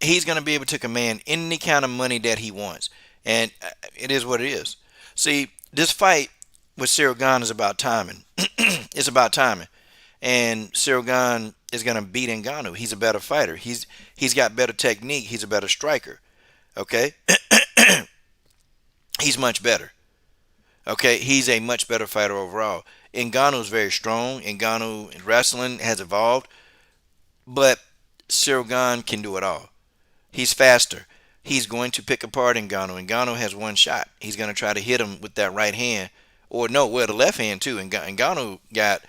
Speaker 1: he's gonna be able to command any kind of money that he wants, and it is what it is. See, this fight with Ciryl Gane is about timing. It's about timing, and Ciryl Gane is gonna beat Ngannou. He's a better fighter. He's got better technique. He's a better striker. Okay, he's much better. Okay, he's a much better fighter overall. Ngannou is very strong. Ngannou in wrestling has evolved, but Ciryl Gane can do it all. He's faster. He's going to pick apart Ngannou. Ngannou has one shot. He's going to try to hit him with that right hand, or no, well, the left hand too. Ngannou got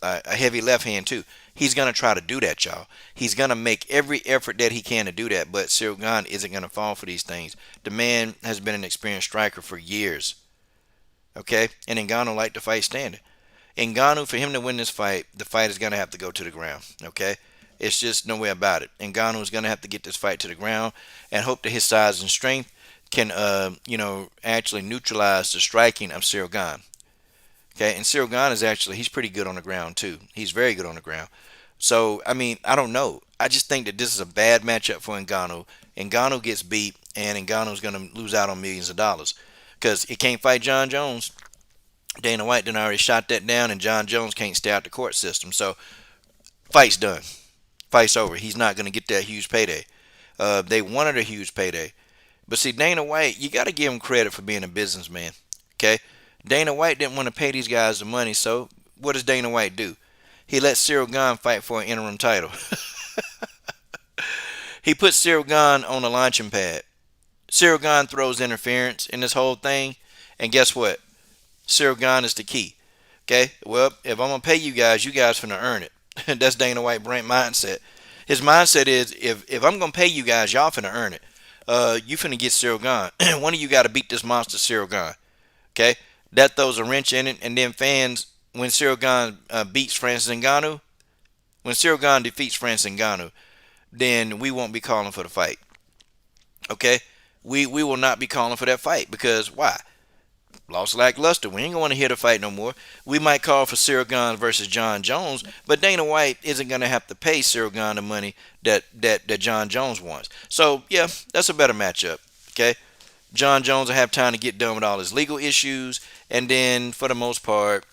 Speaker 1: a heavy left hand too. He's going to try to do that, y'all. He's going to make every effort that he can to do that, but Ciryl Gane isn't going to fall for these things. The man has been an experienced striker for years. Okay, and Ngannou like to fight standing. Ngannou, for him to win this fight, the fight is gonna have to go to the ground. Okay, it's just no way about it. Ngannou is gonna have to get this fight to the ground and hope that his size and strength can, actually neutralize the striking of Ciryl Gane. Okay, and Ciryl Gane is actually he's pretty good on the ground too. He's very good on the ground. So I mean, I don't know. I just think that this is a bad matchup for Ngannou. Ngannou gets beat, and Ngannou's gonna lose out on millions of dollars because he can't fight Jon Jones. Dana White done already shot that down, and Jon Jones can't stay out the court system. So fight's done. Fight's over. He's not going to get that huge payday. They wanted a huge payday. But see, Dana White, you got to give him credit for being a businessman. Okay? Dana White didn't want to pay these guys the money, so what does Dana White do? He let Ciryl Gane fight for an interim title. He put Ciryl Gane on the launching pad. Ciryl Gane throws interference in this whole thing, and guess what? Ciryl Gane is the key. Okay? Well, if I'm going to pay you guys finna earn it. That's Dana White brain mindset. His mindset is if I'm going to pay you guys, y'all finna earn it. You finna get Ciryl Gane. One of you got to beat this monster, Ciryl Gane. Okay, that throws a wrench in it, and then fans, when Ciryl Gane beats Francis Ngannou, when Ciryl Gane defeats Francis Ngannou, then we won't be calling for the fight. Okay, we will not be calling for that fight because why? Lost lackluster. We ain't going to hear the fight no more. We might call for Ciryl Gane versus Jon Jones, but Dana White isn't going to have to pay Ciryl Gane the money that Jon Jones wants. So yeah, that's a better matchup. Okay, Jon Jones will have time to get done with all his legal issues, and then for the most part,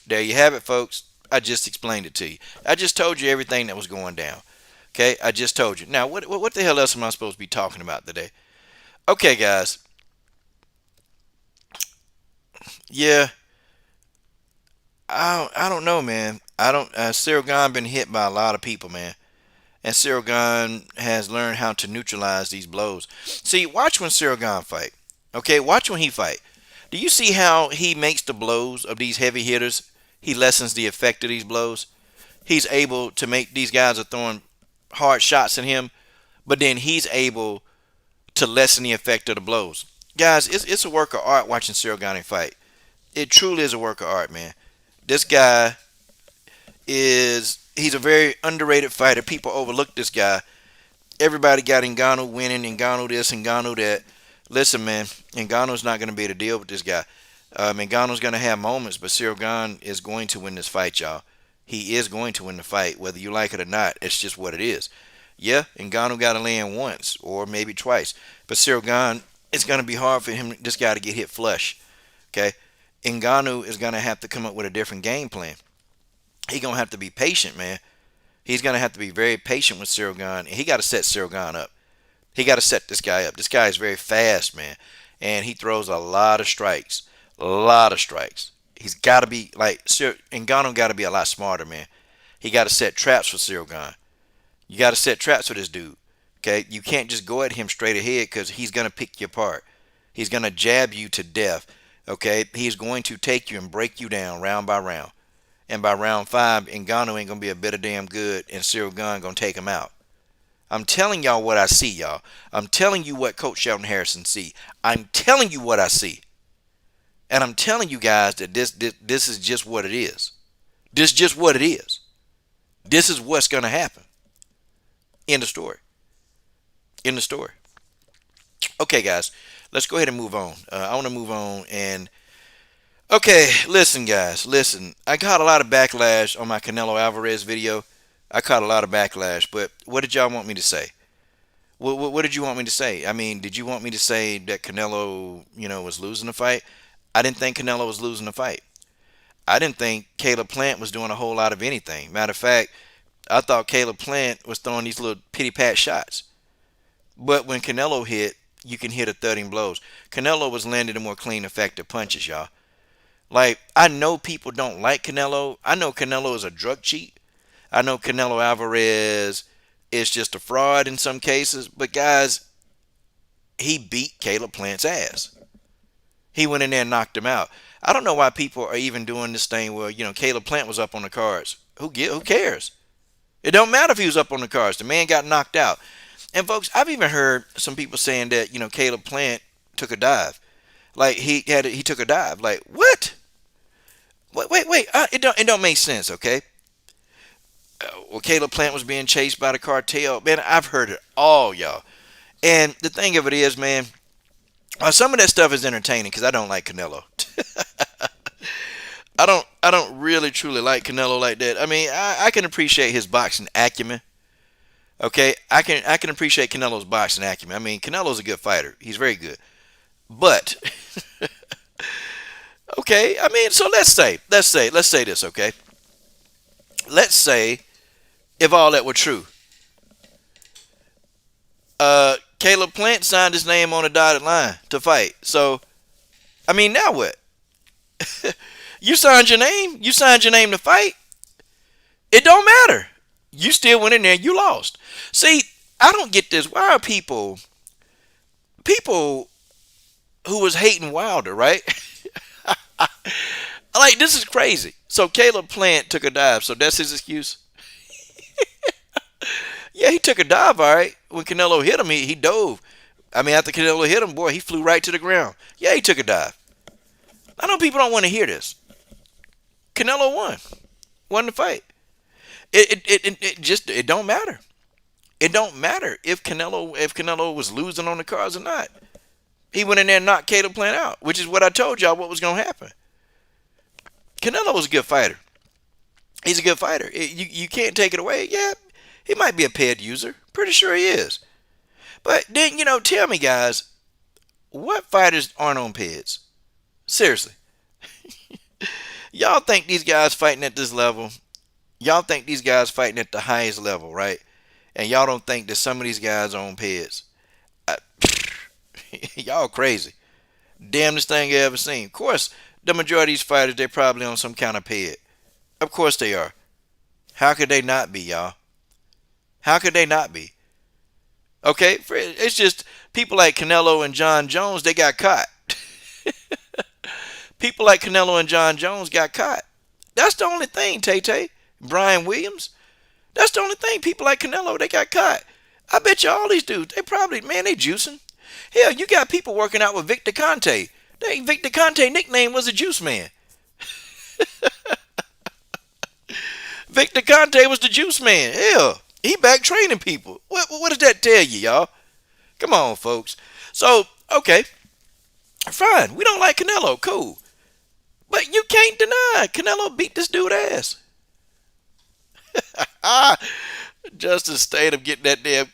Speaker 1: there you have it, folks. I just explained it to you. I just told you everything that was going down. Okay, I just told you. Now, what the hell else am I supposed to be talking about today? Okay, guys. Yeah, I don't know, man. I don't. Ciryl Gane been hit by a lot of people, man, and Ciryl Gane has learned how to neutralize these blows. See, watch when Ciryl Gane fight. Okay, watch when he fight. Do you see how he makes the blows of these heavy hitters? He lessens the effect of these blows. He's able to make these guys are throwing hard shots at him, but then he's able to lessen the effect of the blows. Guys, it's a work of art watching Ciryl Gane fight. It truly is a work of art, man. This guy he's a very underrated fighter. People overlook this guy. Everybody got Ngannou winning, Ngannou this, Ngannou that. Listen, man, Ngannou's not going to be able to deal with this guy. Ngannou's going to have moments, but Ciryl Gane is going to win this fight, y'all. He is going to win the fight, whether you like it or not. It's just what it is. Yeah, Ngannou got to land once or maybe twice, but Ciryl Gane, it's going to be hard for this guy to get hit flush. Okay, Ngannou is going to have to come up with a different game plan. He's going to have to be patient, man. He's going to have to be very patient with Ciryl Gane, and he got to set Ciryl Gane up. He got to set this guy up. This guy is very fast, man, and he throws a lot of strikes. A lot of strikes. He's got to be like Ngannou got to be a lot smarter, man. He got to set traps for Ciryl Gane. You got to set traps for this dude. Okay, you can't just go at him straight ahead because he's gonna pick you apart. He's gonna jab you to death. Okay, he's going to take you and break you down round by round. And by round 5, Ngannou ain't gonna be a bit of damn good, and Ciryl Gane gonna take him out. I'm telling y'all what I see, y'all. I'm telling you what Coach Shelton Harrison see. I'm telling you what I see, and I'm telling you guys that this is just what it is. This is just what it is. This is what's gonna happen. End of story. End of story. Okay, guys, let's go ahead and move on. I want to move on and okay, listen, guys, listen. I got a lot of backlash on my Canelo Alvarez video. I caught a lot of backlash, but what did y'all want me to say? What did you want me to say? I mean, did you want me to say that Canelo, was losing the fight? I didn't think Canelo was losing the fight. I didn't think Caleb Plant was doing a whole lot of anything. Matter of fact, I thought Caleb Plant was throwing these little pity-pat shots. But when Canelo hit, you can hear the thudding blows. Canelo was landing the more clean, effective punches, y'all. Like, I know people don't like Canelo. I know Canelo is a drug cheat. I know Canelo Alvarez is just a fraud in some cases. But, guys, he beat Caleb Plant's ass. He went in there and knocked him out. I don't know why people are even doing this thing where, Caleb Plant was up on the cards. Who cares? It don't matter if he was up on the cards. The man got knocked out. And folks, I've even heard some people saying that, Caleb Plant took a dive. Like he took a dive. Like, what? Wait. It don't make sense, okay? Well, Caleb Plant was being chased by the cartel. Man, I've heard it all, y'all. And the thing of it is, man, some of that stuff is entertaining because I don't like Canelo. I don't really truly like Canelo like that. I mean, I can appreciate his boxing acumen. Okay, I can appreciate Canelo's boxing acumen. I mean, Canelo's a good fighter. He's very good. But okay, I mean, so let's say this, okay? Let's say if all that were true. Caleb Plant signed his name on a dotted line to fight. So, I mean, now what? You signed your name? You signed your name to fight? It don't matter. You still went in there and you lost. See, I don't get this. Why are people who was hating Wilder, right? Like, this is crazy. So Caleb Plant took a dive, so that's his excuse? Yeah, he took a dive, all right. When Canelo hit him, he dove. I mean, after Canelo hit him, boy, he flew right to the ground. Yeah, he took a dive. I know people don't want to hear this. Canelo won the fight. It don't matter. It don't matter if Canelo was losing on the cards or not. He went in there and knocked Caleb Plant out, which is what I told y'all what was going to happen. Canelo was a good fighter. He's a good fighter. You can't take it away. Yeah, he might be a ped user. Pretty sure he is. But then, tell me, guys, what fighters aren't on peds? Seriously. Y'all think these guys fighting at this level? Y'all think these guys fighting at the highest level, right? And y'all don't think that some of these guys are on peds? Y'all crazy. Damnedest thing I ever seen. Of course, the majority of these fighters, they're probably on some kind of ped. Of course they are. How could they not be, y'all? How could they not be? Okay, it's just people like Canelo and Jon Jones, they got caught. People like Canelo and Jon Jones got caught. That's the only thing, Tay-Tay. Brian Williams. That's the only thing. People like Canelo, they got caught. I bet you all these dudes, they probably, man, they juicing. Hell, you got people working out with Victor Conte. Victor Conte nickname was a juice man. Victor Conte was the juice man. Hell, he back training people. What does that tell you, y'all? Come on, folks. So, okay, fine. We don't like Canelo. Cool. But you can't deny Canelo beat this dude ass. Justin Statham getting that damn.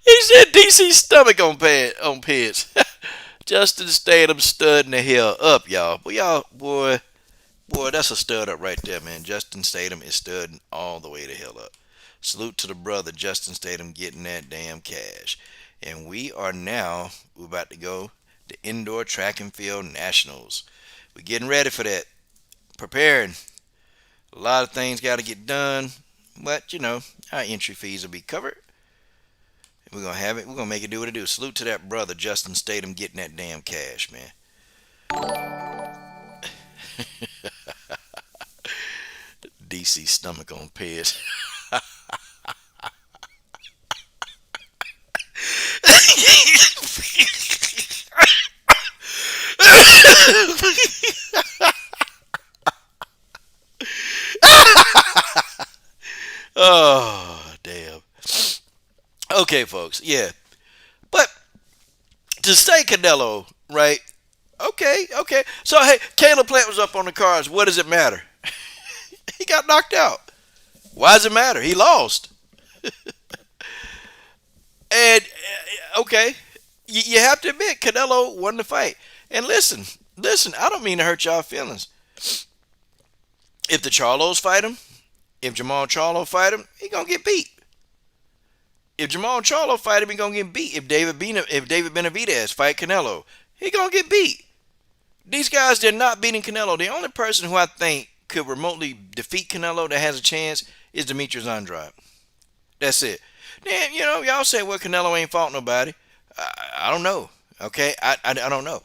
Speaker 1: He said DC stomach on peds. Justin Statham studding the hell up, y'all. But y'all, boy, that's a stud up right there, man. Justin Statham is studding all the way the hell up. Salute to the brother Justin Statham getting that damn cash. And we're about to go to Indoor Track and Field Nationals. We're getting ready for that. Preparing. A lot of things got to get done. But, our entry fees will be covered. We're going to have it. We're going to make it do what it do. Salute to that brother, Justin Statham, getting that damn cash, man. DC stomach on peds. Oh, damn. Okay, folks. Yeah. But to say Canelo, right? Okay. So, hey, Caleb Plant was up on the cards. What does it matter? He got knocked out. Why does it matter? He lost. And, okay, you have to admit, Canelo won the fight. And listen, I don't mean to hurt y'all feelings. If the Charlos fight him, if Jamal Charlo fight him, he gonna get beat. If Jamal Charlo fight him, he gonna get beat. If David Benavidez fight Canelo, he gonna get beat. These guys, they're not beating Canelo. The only person who I think could remotely defeat Canelo that has a chance is Demetrius Andrade. That's it. Then, y'all say, well, Canelo ain't fought nobody. I don't know. Okay? I don't know.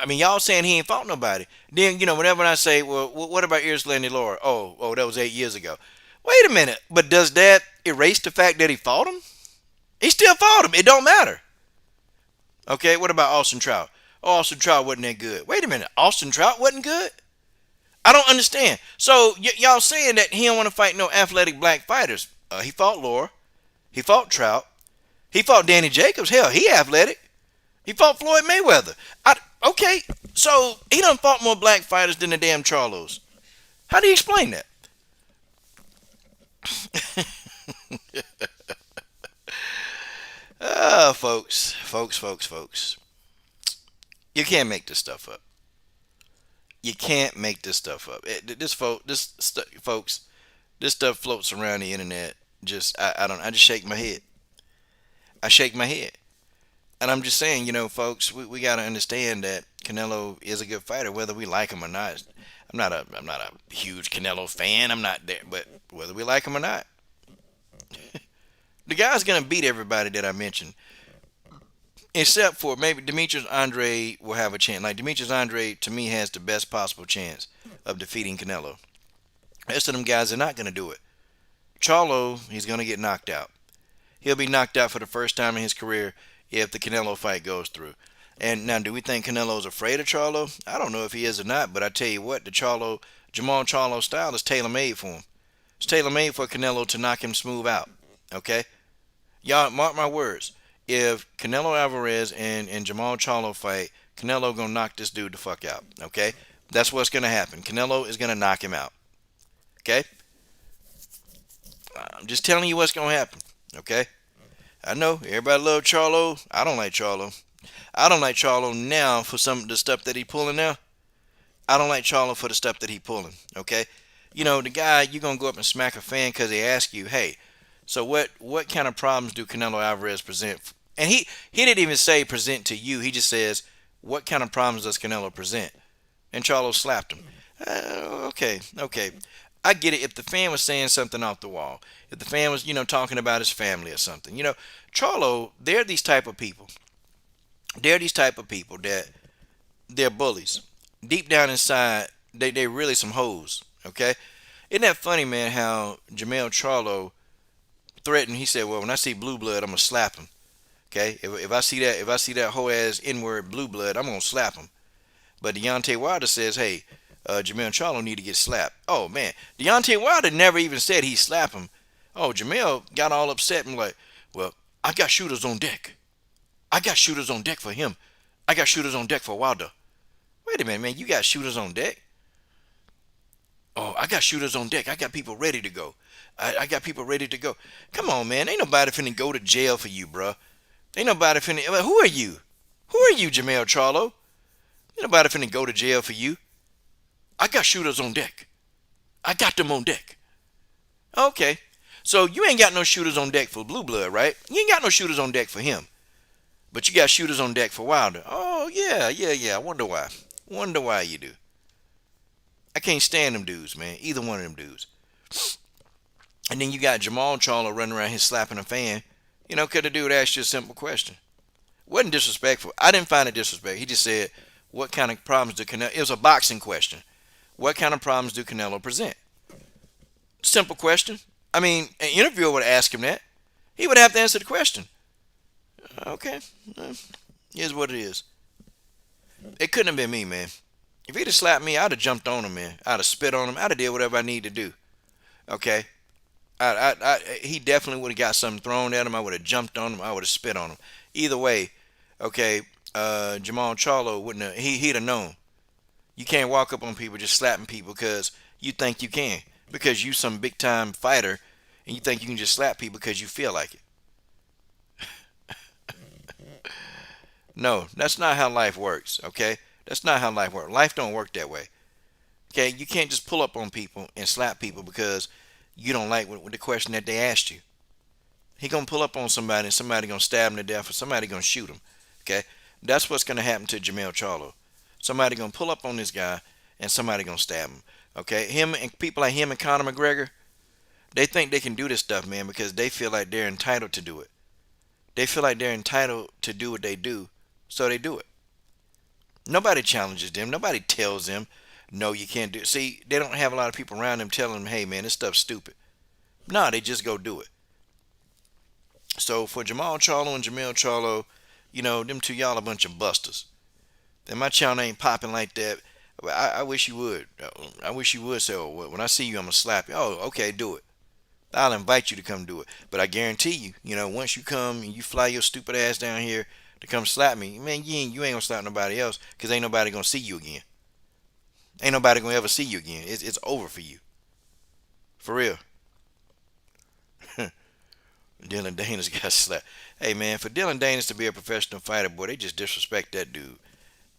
Speaker 1: I mean, y'all saying he ain't fought nobody. Then, whenever I say, well, what about Erslandy Laura? Oh, that was 8 years ago. Wait a minute. But does that erase the fact that he fought him? He still fought him. It don't matter. Okay? What about Austin Trout? Oh, Austin Trout wasn't that good. Wait a minute. Austin Trout wasn't good? I don't understand. So, y'all saying that he don't want to fight no athletic black fighters. He fought Laura. He fought Trout. He fought Danny Jacobs. Hell, he athletic. He fought Floyd Mayweather. Okay, so he done fought more black fighters than the damn Charlos. How do you explain that? Folks. You can't make this stuff up. You can't make this stuff up. Folks, this stuff floats around the internet. I just shake my head. I shake my head. And I'm just saying, folks, we got to understand that Canelo is a good fighter, whether we like him or not. I'm not a huge Canelo fan. I'm not there, but whether we like him or not, the guy's gonna beat everybody that I mentioned, except for maybe Demetrius Andrade will have a chance. Like Demetrius Andrade, to me, has the best possible chance of defeating Canelo. The rest of them guys are not gonna do it. Charlo, he's gonna get knocked out. He'll be knocked out for the first time in his career if the Canelo fight goes through. And now, do we think Canelo's afraid of Charlo? I don't know if he is or not, but I tell you what, the Jamal Charlo style is tailor made for him. It's tailor made for Canelo to knock him smooth out. Okay, y'all mark my words. If Canelo Alvarez and Jamal Charlo fight, Canelo gonna knock this dude the fuck out. Okay, that's what's gonna happen. Canelo is gonna knock him out. Okay, I'm just telling you what's gonna happen. Okay, I know everybody love Charlo. I don't like Charlo. I don't like Charlo now for some of the stuff that he pulling now. I don't like Charlo for the stuff that he pulling. Okay, the guy you gonna go up and smack a fan because they ask you, hey, so what kind of problems do Canelo Alvarez present? And he didn't even say present to you. He just says what kind of problems does Canelo present? And Charlo slapped him. Okay. I get it if the fan was saying something off the wall. If the fan was, talking about his family or something. Charlo, they're these type of people. They're these type of people that they're bullies. Deep down inside, they really some hoes. Okay? Isn't that funny, man, how Jamel Charlo threatened, he said, well, when I see blue blood, I'm gonna slap him. Okay? If I see that whole ass N-word blue blood, I'm gonna slap him. But Deontay Wilder says, hey, Jamel Charlo need to get slapped. Oh man, Deontay Wilder never even said he slapped him. Oh, Jamel got all upset and like, well, I got shooters on deck. I got shooters on deck for him. I got shooters on deck for Wilder. Wait a minute, man, you got shooters on deck? Oh, I got shooters on deck. I got people ready to go. I got people ready to go. Come on, man, ain't nobody finna go to jail for you, bruh. Ain't nobody finna. Who are you? Who are you, Jamel Charlo? Ain't nobody finna go to jail for you. I got shooters on deck. I got them on deck. Okay. So you ain't got no shooters on deck for Blue Blood, right? You ain't got no shooters on deck for him. But you got shooters on deck for Wilder. Oh, yeah. I wonder why. Wonder why you do. I can't stand them dudes, man. Either one of them dudes. And then you got Jamal Charlo running around here slapping a fan. Could the dude ask you a simple question? Wasn't disrespectful. I didn't find it disrespectful. He just said, what kind of problems do Canelo... It was a boxing question. What kind of problems do Canelo present? Simple question. I mean, an interviewer would ask him that. He would have to answer the question. Okay. Here's what it is. It couldn't have been me, man. If he'd have slapped me, I'd have jumped on him, man. I'd have spit on him. I'd have did whatever I need to do. Okay? He definitely would have got something thrown at him. I would have jumped on him. I would have spit on him. Either way, okay, Jamal Charlo wouldn't have, he'd have known. You can't walk up on people just slapping people because you think you can. Because you some big time fighter and you think you can just slap people because you feel like it. No, that's not how life works, okay? That's not how life works. Life don't work that way. Okay, you can't just pull up on people and slap people because you don't like with the question that they asked you. He gonna pull up on somebody and somebody gonna stab him to death or somebody gonna shoot him. Okay, that's what's gonna happen to Jamel Charlo. Somebody gonna pull up on this guy and somebody gonna stab him. Okay, him and people like him and Conor McGregor, they think they can do this stuff, man, because they feel like they're entitled to do it. They feel like they're entitled to do what they do, so they do it. Nobody challenges them. Nobody tells them, no, you can't do it. See, they don't have a lot of people around them telling them, hey, man, this stuff's stupid. No, they just go do it. So for Jamal Charlo and Jamel Charlo, them two y'all a bunch of busters. And my channel ain't popping like that. I wish you would. I wish you would say, oh, when I see you, I'm going to slap you. Oh, okay, do it. I'll invite you to come do it. But I guarantee you, once you come and you fly your stupid ass down here to come slap me, man, you ain't going to slap nobody else because ain't nobody going to see you again. Ain't nobody going to ever see you again. It's over for you. For real. Dylan Danis got slapped. Hey, man, for Dylan Danis to be a professional fighter, boy, they just disrespect that dude.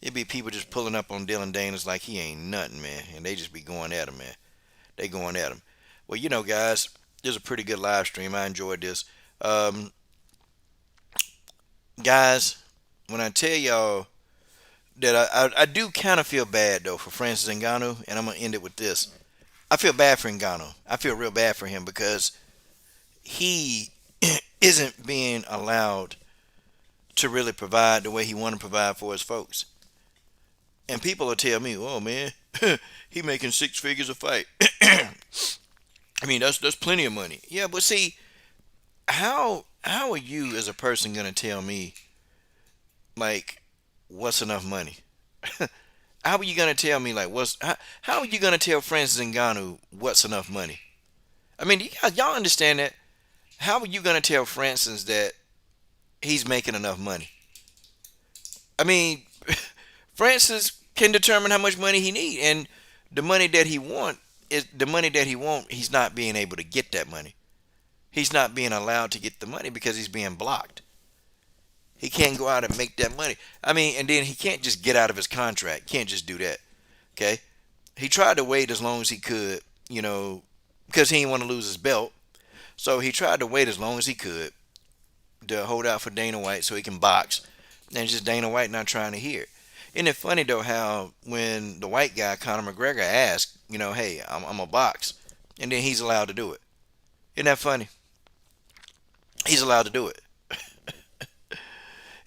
Speaker 1: It'd be people just pulling up on Dylan Danis like he ain't nothing, man. And they just be going at him, man. They going at him. Well, guys, this is a pretty good live stream. I enjoyed this. Guys, when I tell y'all that I do kind of feel bad, though, for Francis Ngannou, and I'm going to end it with this. I feel bad for Ngannou. I feel real bad for him because he isn't being allowed to really provide the way he want to provide for his folks. And people will tell me, oh, man, he making six figures a fight. I mean, that's plenty of money. Yeah, but see, how are you as a person going to tell me like, what's enough money? How are you gonna tell me like how are you gonna tell Francis Ngannou what's enough money? I mean, y'all understand that? How are you gonna tell Francis that he's making enough money? I mean, Francis can determine how much money he need, and the money that he want is the money that he want. He's not being able to get that money. He's not being allowed to get the money because he's being blocked. He can't go out and make that money. I mean, and then he can't just get out of his contract. Can't just do that. Okay. He tried to wait as long as he could, because he didn't want to lose his belt. So he tried to wait as long as he could to hold out for Dana White so he can box. And just Dana White not trying to hear it. Isn't it funny though how when the white guy Conor McGregor asked, hey, I'm a box, and then he's allowed to do it. Isn't that funny? He's allowed to do it.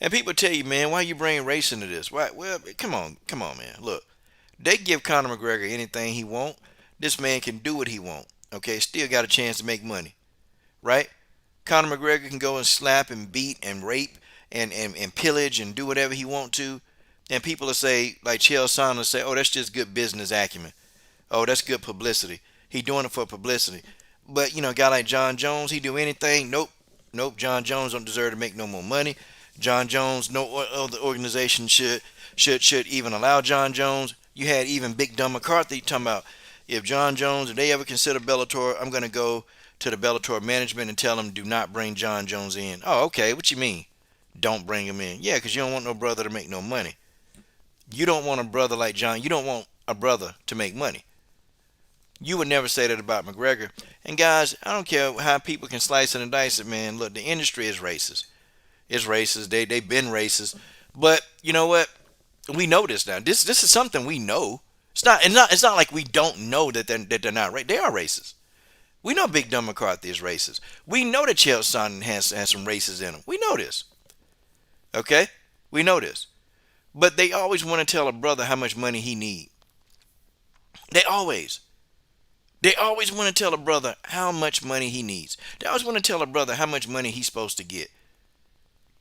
Speaker 1: And people tell you, man, why you bring race into this? Why? Well, come on, man. Look, they give Conor McGregor anything he want. This man can do what he want. Okay, still got a chance to make money, right? Conor McGregor can go and slap and beat and rape and pillage and do whatever he want to. And people will say, like Chael Sonnen say, oh, that's just good business acumen. Oh, that's good publicity. He doing it for publicity. But, a guy like Jon Jones, he do anything? Nope. Nope. Jon Jones don't deserve to make no more money. Jon Jones, no other organization should even allow Jon Jones. You had even Big Dumb McCarthy talking about if they ever consider Bellator, I'm going to go to the Bellator management and tell them do not bring Jon Jones in. Oh, okay. What you mean? Don't bring him in. Yeah, because you don't want no brother to make no money. You don't want a brother like John. You don't want a brother to make money. You would never say that about McGregor. And guys, I don't care how people can slice it and dice it, man. Look, the industry is racist. It's racist. They've been racist. But you know what? We know this now. This is something we know. It's not like we don't know that they're not right. They are racist. We know Big Dumb McCarthy is racist. We know that Chael Sonnen has some races in him. We know this. Okay? We know this. But they always want to tell a brother how much money he need. They always want to tell a brother how much money he needs. They always want to tell a brother how much money he's supposed to get.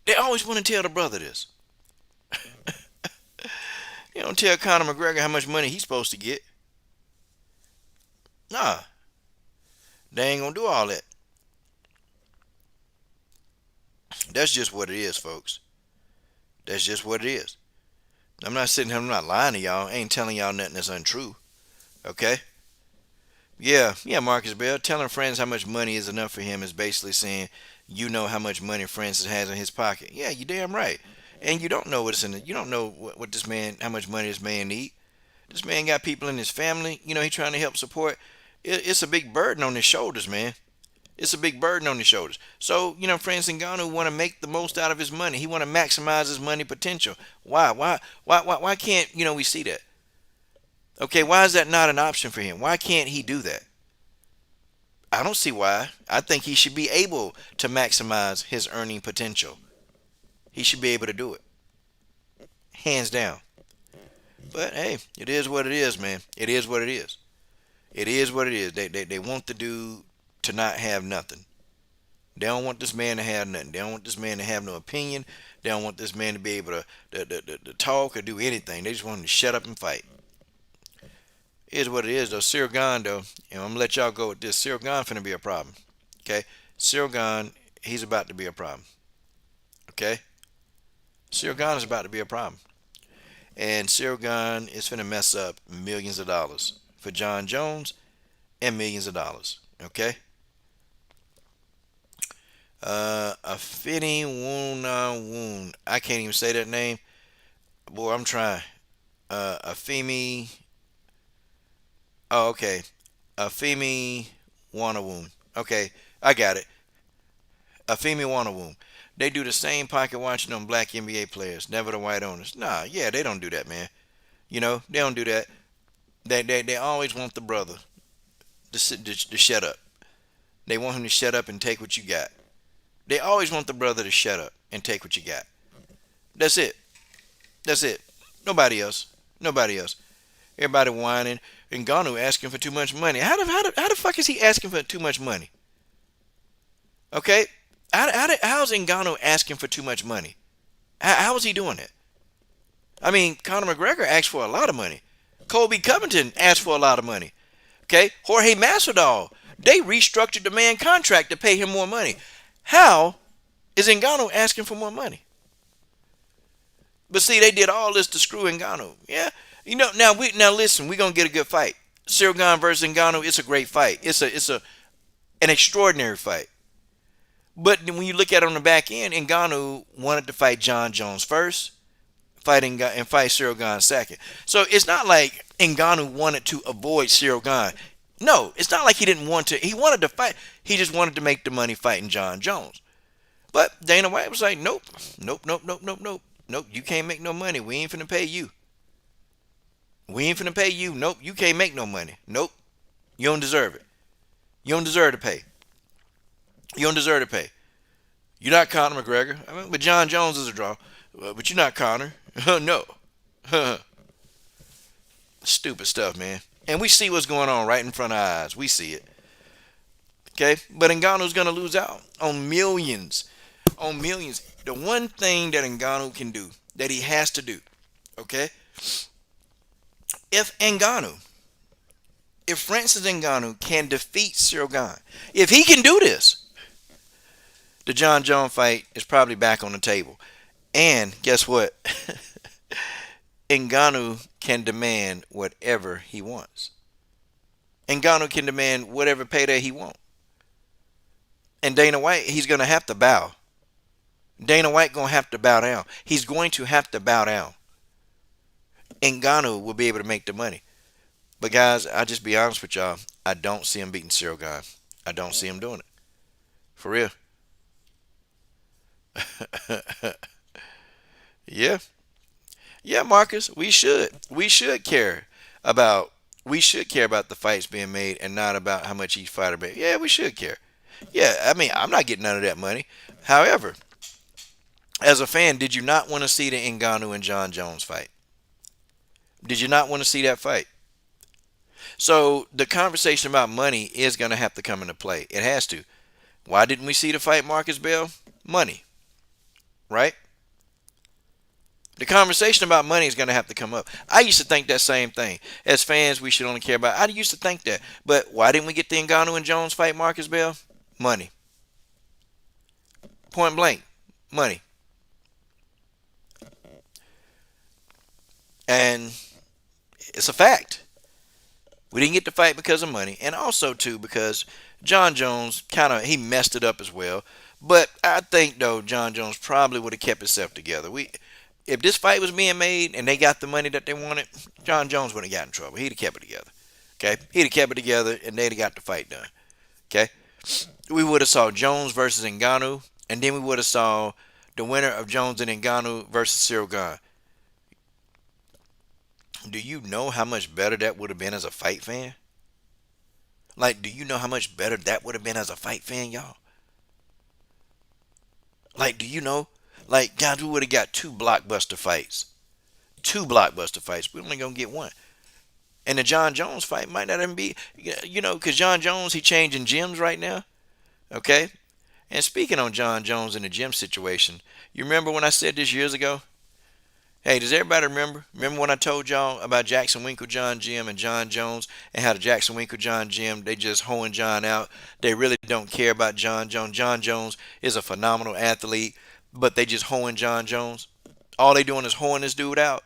Speaker 1: They always want to tell the brother this. You don't tell Conor McGregor how much money he's supposed to get. Nah. They ain't going to do all that. That's just what it is, folks. That's just what it is. I'm not sitting here, I'm not lying to y'all. I ain't telling y'all nothing that's untrue. Okay? Yeah, Marcus Bell. Telling friends how much money is enough for him is basically saying you know how much money Francis has in his pocket. Yeah, you damn right. And you don't know what's in it. You don't know what this man, how much money this man need. This man got people in his family. He trying to help support. It's a big burden on his shoulders, man. It's a big burden on his shoulders. So, Francis Ngannou want to make the most out of his money. He want to maximize his money potential. Why? Why can't, we see that? Okay, why is that not an option for him? Why can't he do that? I don't see why. I think he should be able to maximize his earning potential. He should be able to do it. Hands down. But hey, it is what it is, man. It is what it is. It is what it is. They want the dude to not have nothing. They don't want this man to have nothing. They don't want this man to have no opinion. They don't want this man to be able to talk or do anything. They just want him to shut up and fight. It is what it is, though. Ciryl Gane, though, I'm going to let y'all go with this. Ciryl Gane finna be a problem. Okay? Ciryl Gane, he's about to be a problem. Okay? Ciryl Gane is about to be a problem. And Ciryl Gane is finna mess up millions of dollars for Jon Jones and millions of dollars. Okay? Afeni Woon. I can't even say that name. Boy, I'm trying. Afemi. Oh, okay. Afemi Wanawoon. Okay, I got it. Afemi Wanawoon. They do the same pocket watching on black NBA players, never the white owners. Nah, yeah, they don't do that, man. They don't do that. They always want the brother to shut up. They want him to shut up and take what you got. They always want the brother to shut up and take what you got. That's it. That's it. Nobody else. Nobody else. Everybody whining. And Ngannou asking for too much money. How the fuck is he asking for too much money? Okay? How's Ngannou asking for too much money? How is he doing it? I mean, Conor McGregor asked for a lot of money. Colby Covington asked for a lot of money. Okay, Jorge Masvidal, they restructured the man contract to pay him more money. How is Ngannou asking for more money? But see, they did all this to screw Ngannou. Yeah, now listen, we're gonna get a good fight. Ciryl Gane versus Ngannou, it's a great fight. It's an extraordinary fight. But when you look at it on the back end, Ngannou wanted to fight Jon Jones first, and fight Ciryl Gane second. So it's not like Ngannou wanted to avoid Ciryl Gane. No, it's not like he didn't want to. He wanted to fight. He just wanted to make the money fighting Jon Jones. But Dana White was like, nope, nope, nope, nope, nope, nope, nope. You can't make no money. We ain't finna pay you. We ain't finna pay you. Nope, you can't make no money. Nope, you don't deserve it. You don't deserve to pay. You don't deserve to pay. You're not Conor McGregor. I mean, but Jon Jones is a draw. But you're not Conor. No. Stupid stuff, man. And we see what's going on right in front of our eyes. We see it. Okay? But Ngannou's going to lose out on millions. On millions. The one thing that Ngannou can do, that he has to do, okay? If Francis Ngannou can defeat Ciryl Gane, if he can do this, the Jon Jones fight is probably back on the table. And guess what? Ngannou can demand whatever he wants. Ngannou can demand whatever payday he wants. And Dana White, he's going to have to bow. Dana White going to have to bow down. He's going to have to bow down. Ngannou will be able to make the money. But guys, I'll just be honest with y'all. I don't see him beating Ciryl Gane. I don't see him doing it. For real. Yeah. Yeah, Marcus, we should. We should care about the fights being made and not about how much each fighter made. Yeah, we should care. Yeah, I mean, I'm not getting none of that money. However, as a fan, did you not want to see the Ngannou and Jon Jones fight? Did you not want to see that fight? So the conversation about money is going to have to come into play. It has to. Why didn't we see the fight, Marcus Bell? Money, right? The conversation about money is going to have to come up. I used to think that same thing. As fans, we should only care about. I used to think that. But why didn't we get the Ngannou and Jones fight, Marcus Bell? Money. Point blank. Money. And it's a fact. We didn't get the fight because of money. And also, too, because Jon Jones he messed it up as well. But I think, though, Jon Jones probably would have kept himself together. If this fight was being made and they got the money that they wanted, Jon Jones wouldn't have got in trouble. He'd have kept it together. Okay? He'd have kept it together and they'd have got the fight done. Okay? We would have saw Jones versus Ngannou, and then we would have saw the winner of Jones and Ngannou versus Ciryl Gane. Do you know how much better that would have been as a fight fan? Like, do you know how much better that would have been as a fight fan, y'all? Like, do you know? Like, guys, we would have got two blockbuster fights. Two blockbuster fights. We're only going to get one. And the Jon Jones fight might not even be, because Jon Jones, he changing gyms right now. Okay? And speaking on Jon Jones and the gym situation, you remember when I said this years ago? Hey, does everybody remember? Remember when I told y'all about Jackson Winklejohn Gym and Jon Jones, and how the Jackson Winklejohn Gym, they just hoeing Jon out. They really don't care about Jon Jones. Jon Jones is a phenomenal athlete, but they just hoeing Jon Jones. All they doing is hoeing this dude out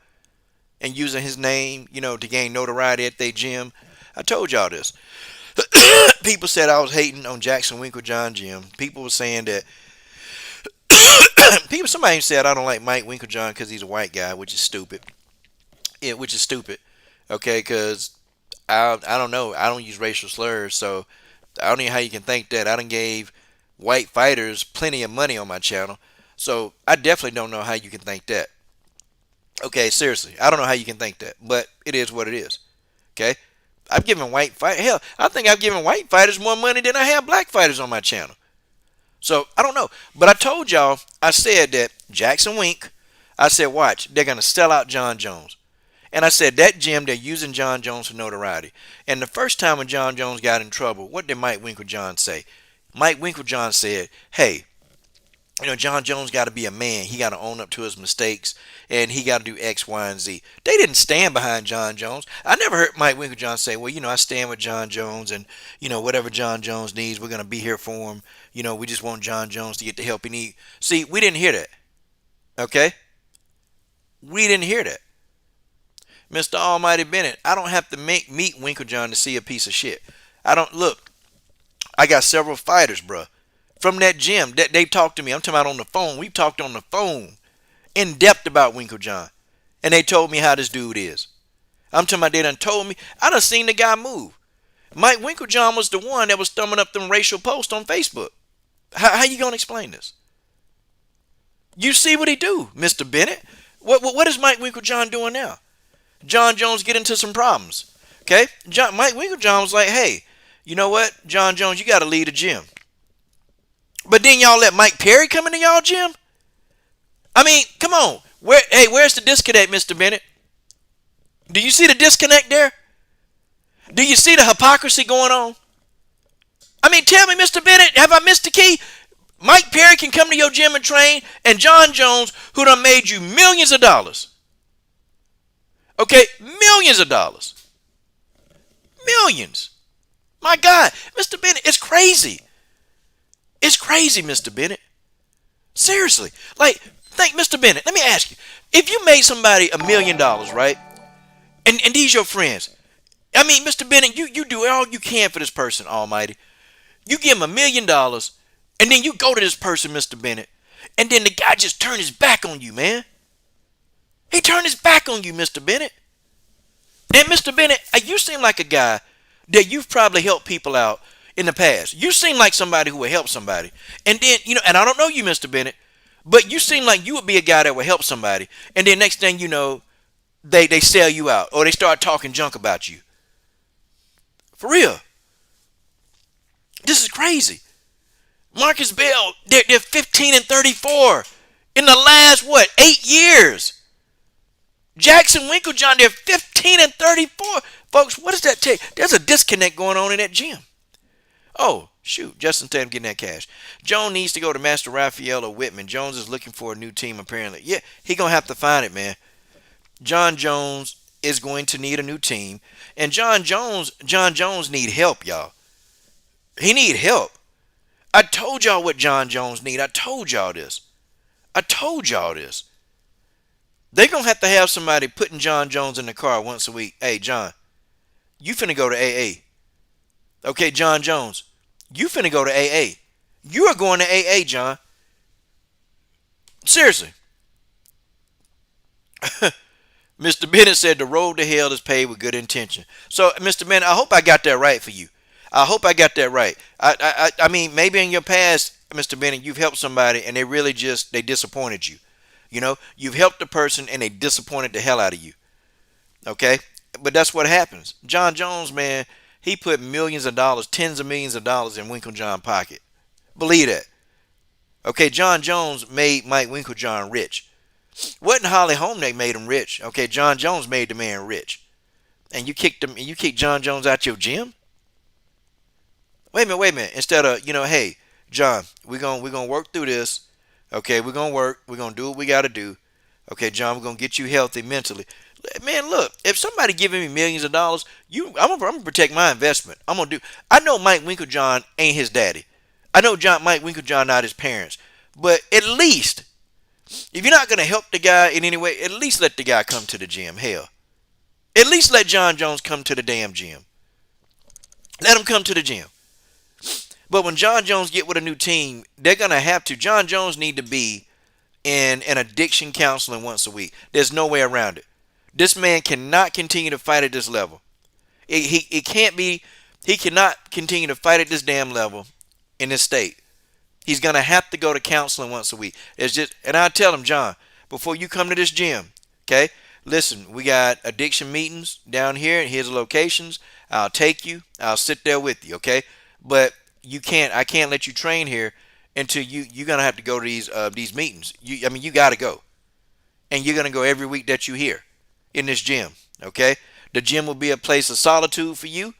Speaker 1: and using his name, to gain notoriety at their gym. I told y'all this. People said I was hating on Jackson Winklejohn Gym. People were saying that somebody said I don't like Mike Winklejohn because he's a white guy, which is stupid. Yeah, which is stupid. Okay, because I don't know. I don't use racial slurs, so I don't know how you can think that. I done gave white fighters plenty of money on my channel, so I definitely don't know how you can think that. Okay, seriously, I don't know how you can think that, but it is what it is. Okay, I've given hell, I think I've given white fighters more money than I have black fighters on my channel. So, I don't know. But I told y'all, I said that Jackson Wink, I said, watch, they're going to sell out Jon Jones. And I said, that gym, they're using Jon Jones for notoriety. And the first time when Jon Jones got in trouble, what did Mike Winklejohn say? Mike Winklejohn said, hey, Jon Jones got to be a man. He got to own up to his mistakes, and he got to do X, Y, and Z. They didn't stand behind Jon Jones. I never heard Mike Winkeljohn say, "Well, I stand with Jon Jones, and whatever Jon Jones needs, we're gonna be here for him. We just want Jon Jones to get the help he needs." See, we didn't hear that. Okay, we didn't hear that. Mr. Almighty Bennett, I don't have to meet Winkeljohn to see a piece of shit. I don't look. I got several fighters, bruh, from that gym that they've talked to me. I'm talking about on the phone. We've talked on the phone in depth about Winkeljohn. And they told me how this dude is. I'm talking about they done told me. I done seen the guy move. Mike Winkeljohn was the one that was thumbing up them racial posts on Facebook. How you gonna explain this? You see what he do, Mr. Bennett. What is Mike Winkeljohn doing now? Jon Jones get into some problems. Okay? Mike Winkeljohn was like, hey, you know what? Jon Jones, you got to lead a gym. But then y'all let Mike Perry come into y'all gym? I mean, come on. Where's the disconnect, Mr. Bennett? Do you see the disconnect there? Do you see the hypocrisy going on? I mean, tell me, Mr. Bennett, have I missed the key? Mike Perry can come to your gym and train, and Jon Jones, who done made you millions of dollars. Okay, millions of dollars. Millions. My God, Mr. Bennett, it's crazy. It's crazy, Mr. Bennett. Seriously. Like, think, Mr. Bennett, let me ask you. If you made somebody $1 million, right? And these your friends. I mean, Mr. Bennett, you do all you can for this person, Almighty. You give him $1 million, and then you go to this person, Mr. Bennett, and then the guy just turned his back on you, man. He turned his back on you, Mr. Bennett. And Mr. Bennett, you seem like a guy that you've probably helped people out in the past. You seem like somebody who would help somebody. And then, and I don't know you, Mr. Bennett, but you seem like you would be a guy that would help somebody. And then next thing you know, they sell you out or they start talking junk about you. For real. This is crazy. Marcus Bell, they're 15-34 in the last, 8 years. Jackson Winkeljohn, they're 15-34. Folks, what does that take? There's a disconnect going on in that gym. Oh, shoot. Justin Tatum getting that cash. Jones needs to go to Master Raphael or Whitman. Jones is looking for a new team, apparently. Yeah, he going to have to find it, man. Jon Jones is going to need a new team. And Jon Jones need help, y'all. He need help. I told y'all what Jon Jones need. I told y'all this. They're going to have somebody putting Jon Jones in the car once a week. Hey, John, you finna go to AA. Okay, Jon Jones, you finna go to AA. You are going to AA, John. Seriously. Mr. Bennett said the road to hell is paved with good intention. So, Mr. Bennett, I hope I got that right for you. I hope I got that right. I mean, maybe in your past, Mr. Bennett, you've helped somebody and they disappointed you. You've helped a person and they disappointed the hell out of you. Okay? But that's what happens. Jon Jones, man, he put millions of dollars, tens of millions of dollars in Winkeljohn's pocket. Believe that. Okay, Jon Jones made Mike Winkeljohn rich. Wasn't Holly Holm that made him rich. Okay, Jon Jones made the man rich. And you kicked Jon Jones out your gym? Wait a minute. Instead of, hey, John, we're gonna work through this. Okay, we're gonna work. We're gonna do what we gotta do. Okay, John, we're gonna get you healthy mentally. Man, look, if somebody giving me millions of dollars, I'm gonna protect my investment. I know Mike Winkeljohn ain't his daddy. I know Mike Winkeljohn not his parents. But at least, if you're not gonna help the guy in any way, at least let the guy come to the gym. Hell, at least let Jon Jones come to the damn gym. Let him come to the gym. But when Jon Jones get with a new team, they're gonna have to. Jon Jones need to be in an addiction counseling once a week. There's no way around it. This man cannot continue to fight at this level. It can't be. He cannot continue to fight at this damn level in this state. He's gonna have to go to counseling once a week. And I tell him, John, before you come to this gym, okay? Listen, we got addiction meetings down here. Here's the locations. I'll take you. I'll sit there with you, okay? But I can't let you train here until you're gonna have to go to these meetings. You gotta go, and you're gonna go every week that you're here in this gym. Okay, the gym will be a place of solitude for you.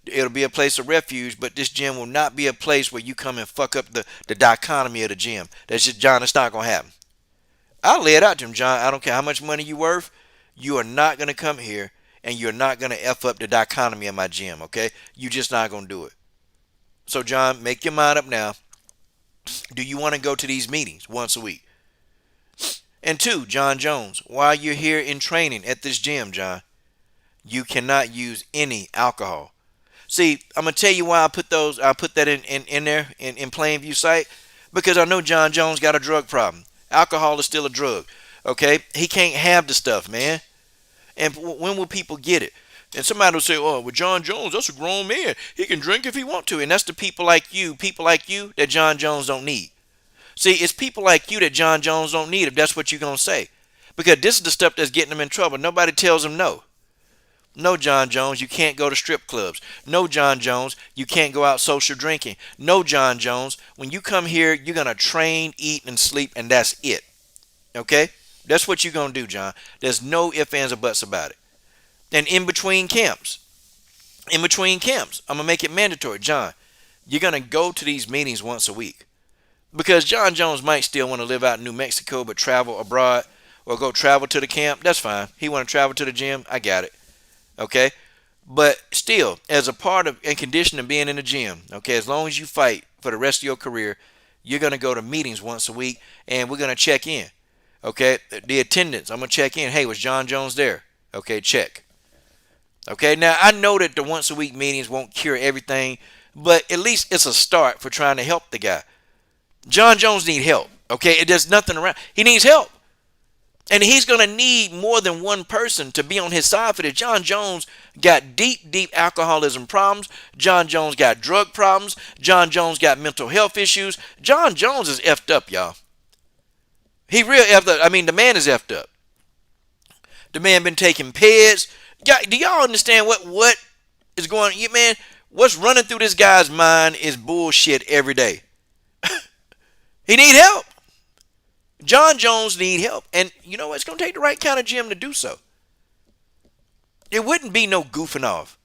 Speaker 1: It'll be a place of refuge, but this gym will not be a place where you come and fuck up the dichotomy of the gym. That's just, John, it's not going to happen. I'll lay it out to him, John. I don't care how much money you worth. You are not going to come here and you're not going to F up the dichotomy of my gym, okay? You're just not going to do it. So, John, make your mind up now. Do you want to go to these meetings once a week? And two, Jon Jones, while you're here in training at this gym, John, you cannot use any alcohol. See, I'm gonna tell you why I put that in there in plain view sight, because I know Jon Jones got a drug problem. Alcohol is still a drug. Okay? He can't have the stuff, man. And when will people get it? And somebody will say, oh, well, Jon Jones, that's a grown man. He can drink if he want to. And that's the people like you that Jon Jones don't need. See, it's people like you that Jon Jones don't need if that's what you're going to say. Because this is the stuff that's getting him in trouble. Nobody tells him no. No, Jon Jones, you can't go to strip clubs. No, Jon Jones, you can't go out social drinking. No, Jon Jones, when you come here, you're going to train, eat, and sleep, and that's it. Okay? That's what you're going to do, John. There's no ifs, ands, or buts about it. And in between camps, I'm going to make it mandatory. John, you're going to go to these meetings once a week. Because Jon Jones might still want to live out in New Mexico but travel abroad or go travel to the camp. That's fine. He want to travel to the gym. I got it. Okay? But still, as a part of and condition of being in the gym, okay, as long as you fight for the rest of your career, you're going to go to meetings once a week and we're going to check in. Okay? The attendance, I'm going to check in. Hey, was Jon Jones there? Okay, check. Okay? Now, I know that the once a week meetings won't cure everything, but at least it's a start for trying to help the guy. Jon Jones needs help, okay? There's nothing around. He needs help. And he's going to need more than one person to be on his side for this. Jon Jones got deep, deep alcoholism problems. Jon Jones got drug problems. Jon Jones got mental health issues. Jon Jones is effed up, y'all. He real effed up. I mean, the man is effed up. The man been taking peds. Do y'all understand what is going on? Man, what's running through this guy's mind is bullshit every day. He need help. Jon Jones need help. And you know what? It's going to take the right kind of gym to do so. It wouldn't be no goofing off.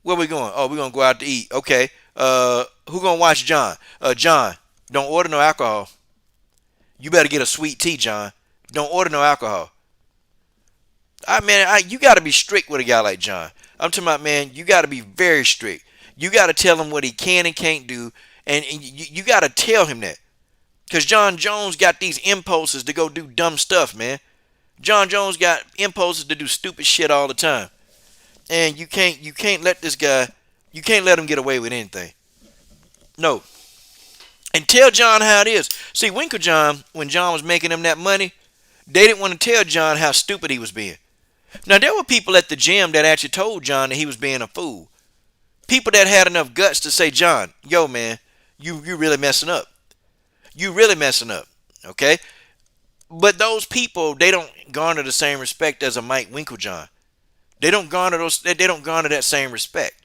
Speaker 1: Where we going? Oh, we're going to go out to eat. Okay. Who going to watch John? John, don't order no alcohol. You better get a sweet tea, John. Don't order no alcohol. You got to be strict with a guy like John. I'm talking about, man, you got to be very strict. You got to tell him what he can and can't do. And you got to tell him that. Because Jon Jones got these impulses to go do dumb stuff, man. Jon Jones got impulses to do stupid shit all the time. And you can't let this guy, you can't let him get away with anything. No. And tell John how it is. See, Winkle John, when John was making him that money, they didn't want to tell John how stupid he was being. Now, there were people at the gym that actually told John that he was being a fool. People that had enough guts to say, John, yo, man, you really messing up. You really messing up, okay? But those people, they don't garner the same respect as a Mike Winklejohn. They don't garner that same respect.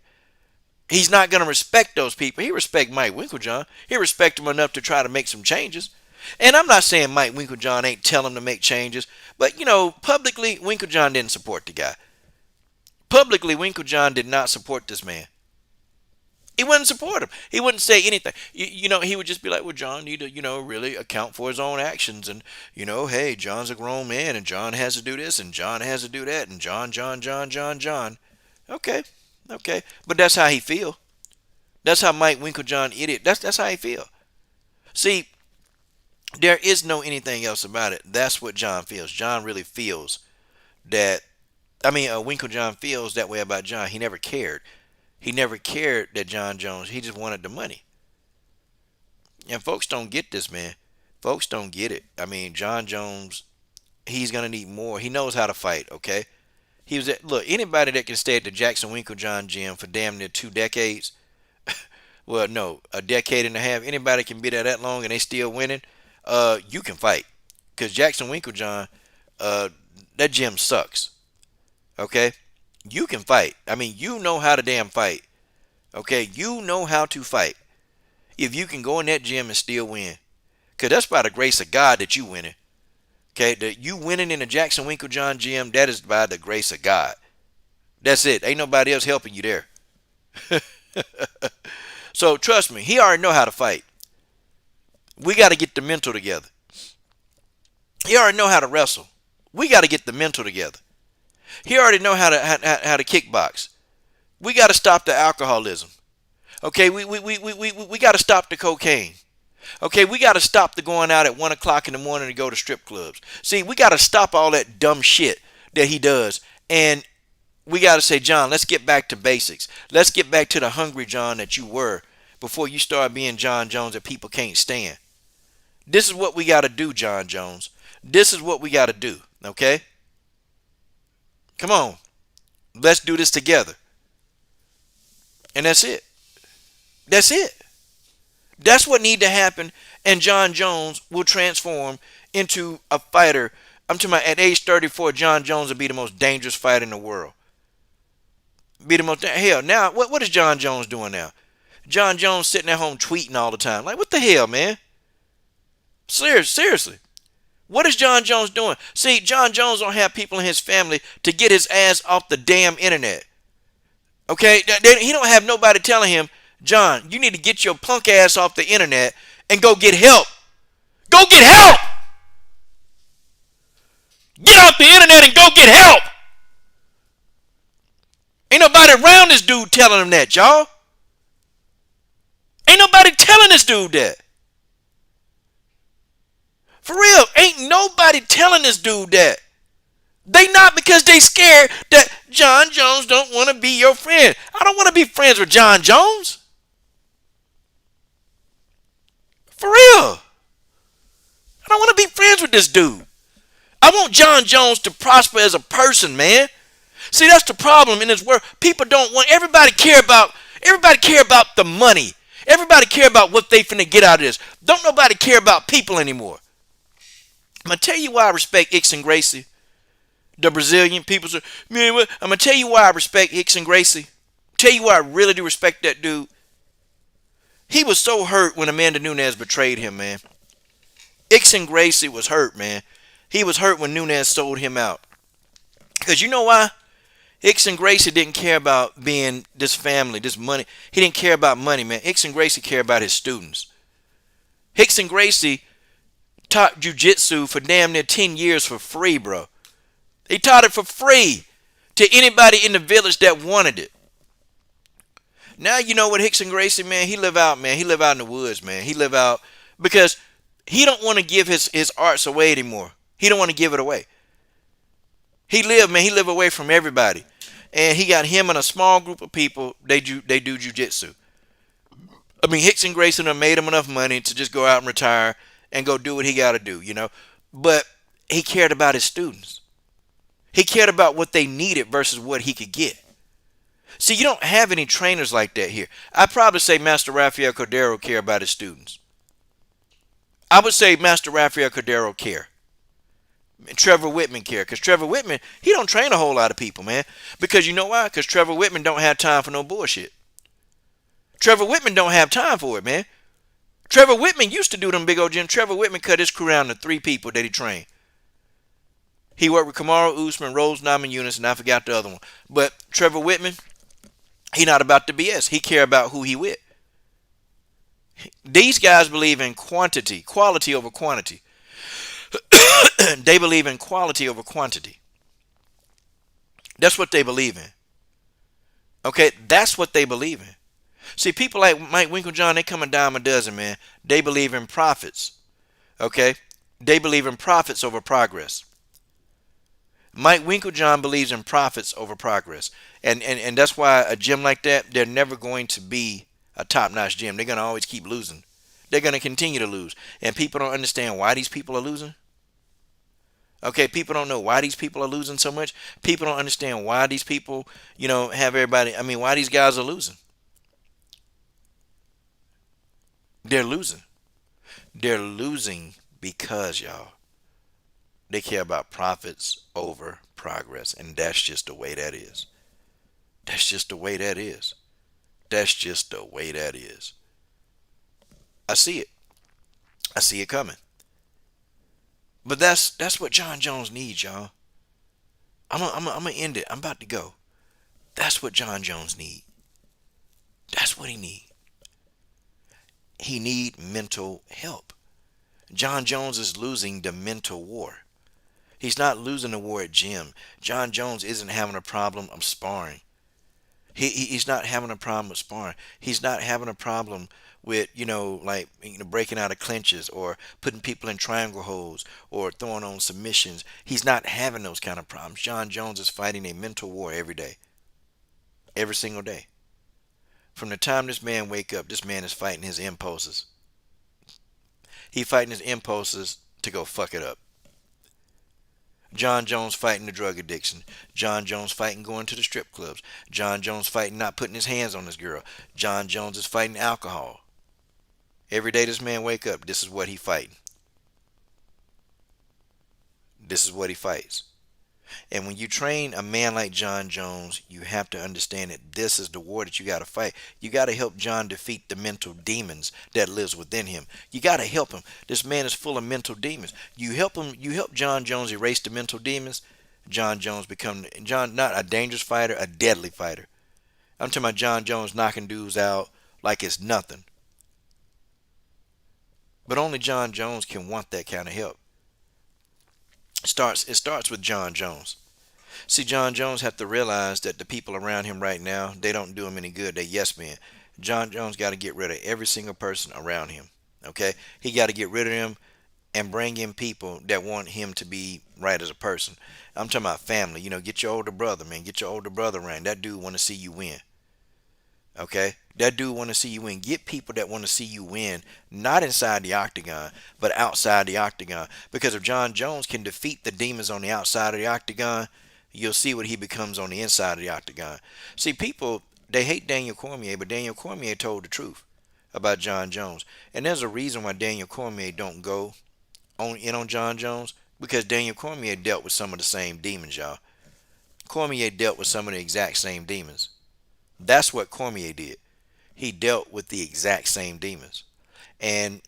Speaker 1: He's not going to respect those people. He respect Mike Winklejohn. He respect him enough to try to make some changes. And I'm not saying Mike Winklejohn ain't telling him to make changes, but publicly Winklejohn didn't support the guy. Publicly Winklejohn did not support this man. He wouldn't support him. He wouldn't say anything. He would just be like, well, John need to, really account for his own actions. And, hey, John's a grown man and John has to do this and John has to do that. And John. Okay. But that's how he feel. That's how Mike Winklejohn idiot. That's how he feel. See, there is no anything else about it. That's what John feels. John really feels that, Winklejohn feels that way about John. He never cared. He never cared that Jon Jones, he just wanted the money. And folks don't get this, man. Folks don't get it. Jon Jones, he's going to need more. He knows how to fight, okay? Look, anybody that can stay at the Jackson Winklejohn gym for damn near 2 decades, well, no, a decade and a half, anybody can be there that long and they still winning, you can fight. Because Jackson Winklejohn, that gym sucks, okay? You can fight. You know how to damn fight. Okay? You know how to fight. If you can go in that gym and still win. Because that's by the grace of God that you winning. Okay? You winning in the Jackson Winklejohn gym, that is by the grace of God. That's it. Ain't nobody else helping you there. So trust me, he already know how to fight. We got to get the mental together. He already know how to wrestle. We got to get the mental together. He already know how to kickbox. We got to stop the alcoholism. Okay, we got to stop the cocaine. Okay, we got to stop the going out at 1 o'clock in the morning to go to strip clubs. See, we got to stop all that dumb shit that he does. And we got to say, John, let's get back to basics. Let's get back to the hungry John that you were before you start being Jon Jones that people can't stand. This is what we got to do, Jon Jones. This is what we got to do, okay? Come on. Let's do this together. And that's it. That's it. That's what need to happen, and Jon Jones will transform into a fighter. I'm talking about at age 34, Jon Jones will be the most dangerous fighter in the world. Be the most hell. Now, what is Jon Jones doing now? Jon Jones sitting at home tweeting all the time. Like, what the hell, man? Seriously. What is Jon Jones doing? See, Jon Jones don't have people in his family to get his ass off the damn internet. Okay? He don't have nobody telling him, John, you need to get your punk ass off the internet and go get help. Go get help! Get off the internet and go get help! Ain't nobody around this dude telling him that, y'all. Ain't nobody telling this dude that. For real, ain't nobody telling this dude that. They not, because they scared that Jon Jones don't want to be your friend. I don't want to be friends with Jon Jones. For real. I don't want to be friends with this dude. I want Jon Jones to prosper as a person, man. See, that's the problem in this world. People don't want, everybody care about the money. Everybody care about what they finna get out of this. Don't nobody care about people anymore. I'm going to tell you why I respect Rickson Gracie. The Brazilian people say, man, what? I'm going to tell you why I respect Rickson Gracie. Tell you why I really do respect that dude. He was so hurt when Amanda Nunes betrayed him, man. Rickson Gracie was hurt, man. He was hurt when Nunes sold him out. Because you know why? Rickson Gracie didn't care about being this family, this money. He didn't care about money, man. Rickson Gracie cared about his students. Rickson Gracie taught jiu-jitsu for damn near 10 years for free, bro. He taught it for free to anybody in the village that wanted it. Now you know what Rickson Gracie, man, he live out, man. He live out in the woods, man. He live out because he don't want to give his arts away anymore. He don't want to give it away. He live away from everybody. And he got him and a small group of people, they do jiu-jitsu. I mean, Rickson Gracie done made him enough money to just go out and retire and go do what he got to do, you know. But he cared about his students. He cared about what they needed versus what he could get. See, you don't have any trainers like that here. I'd probably say Master Rafael Cordero care about his students. I would say Master Rafael Cordero care. And Trevor Whitman care. Because Trevor Whitman, he don't train a whole lot of people, man. Because you know why? Because Trevor Whitman don't have time for no bullshit. Trevor Whitman don't have time for it, man. Trevor Whitman used to do them big old gym. Trevor Whitman cut his crew down to 3 people that he trained. He worked with Kamaru Usman, Rose Namajunas, and I forgot the other one. But Trevor Whitman, he not about the BS. He care about who he with. These guys believe in quality over quantity. They believe in quality over quantity. That's what they believe in. Okay, that's what they believe in. See, people like Mike Winkeljohn, they come a dime a dozen, man. They believe in profits. Okay, they believe in profits over progress. Mike Winkeljohn believes in profits over progress. And that's why a gym like that, they're never going to be a top-notch gym. They're going to always keep losing. They're going to continue to lose. And people don't understand why these people are losing. Okay, people don't know why these people are losing so much. People don't understand why these people, have everybody. I mean, why these guys are losing. They're losing. They're losing because, y'all, they care about profits over progress. And that's just the way that is. That's just the way that is. That's just the way that is. I see it. I see it coming. But that's what Jon Jones needs, y'all. I'm gonna end it. I'm about to go. That's what Jon Jones needs. That's what he need. He need mental help. Jon Jones is losing the mental war. He's not losing the war at gym. Jon Jones isn't having a problem of sparring. He's not having a problem with sparring. He's not having a problem with, like, breaking out of clinches or putting people in triangle holds or throwing on submissions. He's not having those kind of problems. Jon Jones is fighting a mental war every day, every single day. From the time this man wake up, this man is fighting his impulses. He fighting his impulses to go fuck it up. Jon Jones fighting the drug addiction. Jon Jones fighting going to the strip clubs. Jon Jones fighting not putting his hands on this girl. Jon Jones is fighting alcohol. Every day this man wake up, this is what he fighting. This is what he fights. And when you train a man like Jon Jones, you have to understand that this is the war that you got to fight. You got to help Jon defeat the mental demons that lives within him. You got to help him. This man is full of mental demons. You help him. You help Jon Jones erase the mental demons. Jon Jones become not a dangerous fighter, a deadly fighter. I'm talking about Jon Jones knocking dudes out like it's nothing. But only Jon Jones can want that kind of help. It starts with Jon Jones. See, Jon Jones have to realize that the people around him right now, they don't do him any good. They yes men. Jon Jones got to get rid of every single person around him. Okay, he got to get rid of them and bring in people that want him to be right as a person. I'm talking about family. Get your older brother, man. Get your older brother around. That dude want to see you win. Okay, that dude want to see you win. Get people that want to see you win, not inside the octagon, but outside the octagon. Because if Jon Jones can defeat the demons on the outside of the octagon, you'll see what he becomes on the inside of the octagon. See, people, they hate Daniel Cormier, but Daniel Cormier told the truth about Jon Jones. And there's a reason why Daniel Cormier don't go on Jon Jones, because Daniel Cormier dealt with some of the same demons, y'all. Cormier dealt with some of the exact same demons. That's what Cormier did. He dealt with the exact same demons. And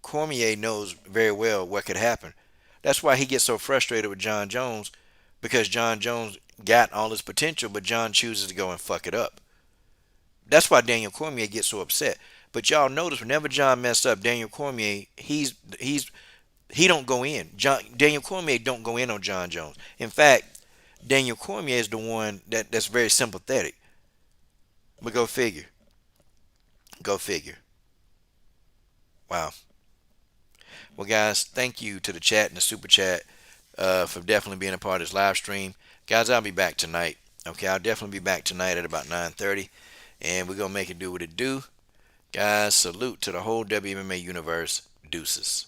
Speaker 1: Cormier knows very well what could happen. That's why he gets so frustrated with Jon Jones, because Jon Jones got all his potential, but Jon chooses to go and fuck it up. That's why Daniel Cormier gets so upset. But y'all notice whenever Jon messed up, Daniel Cormier, he don't go in. Daniel Cormier don't go in on Jon Jones. In fact, Daniel Cormier is the one that's very sympathetic. But go figure. Go figure. Wow. Well, guys, thank you to the chat and the super chat for definitely being a part of this live stream. Guys, I'll be back tonight. Okay, I'll definitely be back tonight at about 9:30, and we're going to make it do what it do. Guys, salute to the whole WMMA universe. Deuces.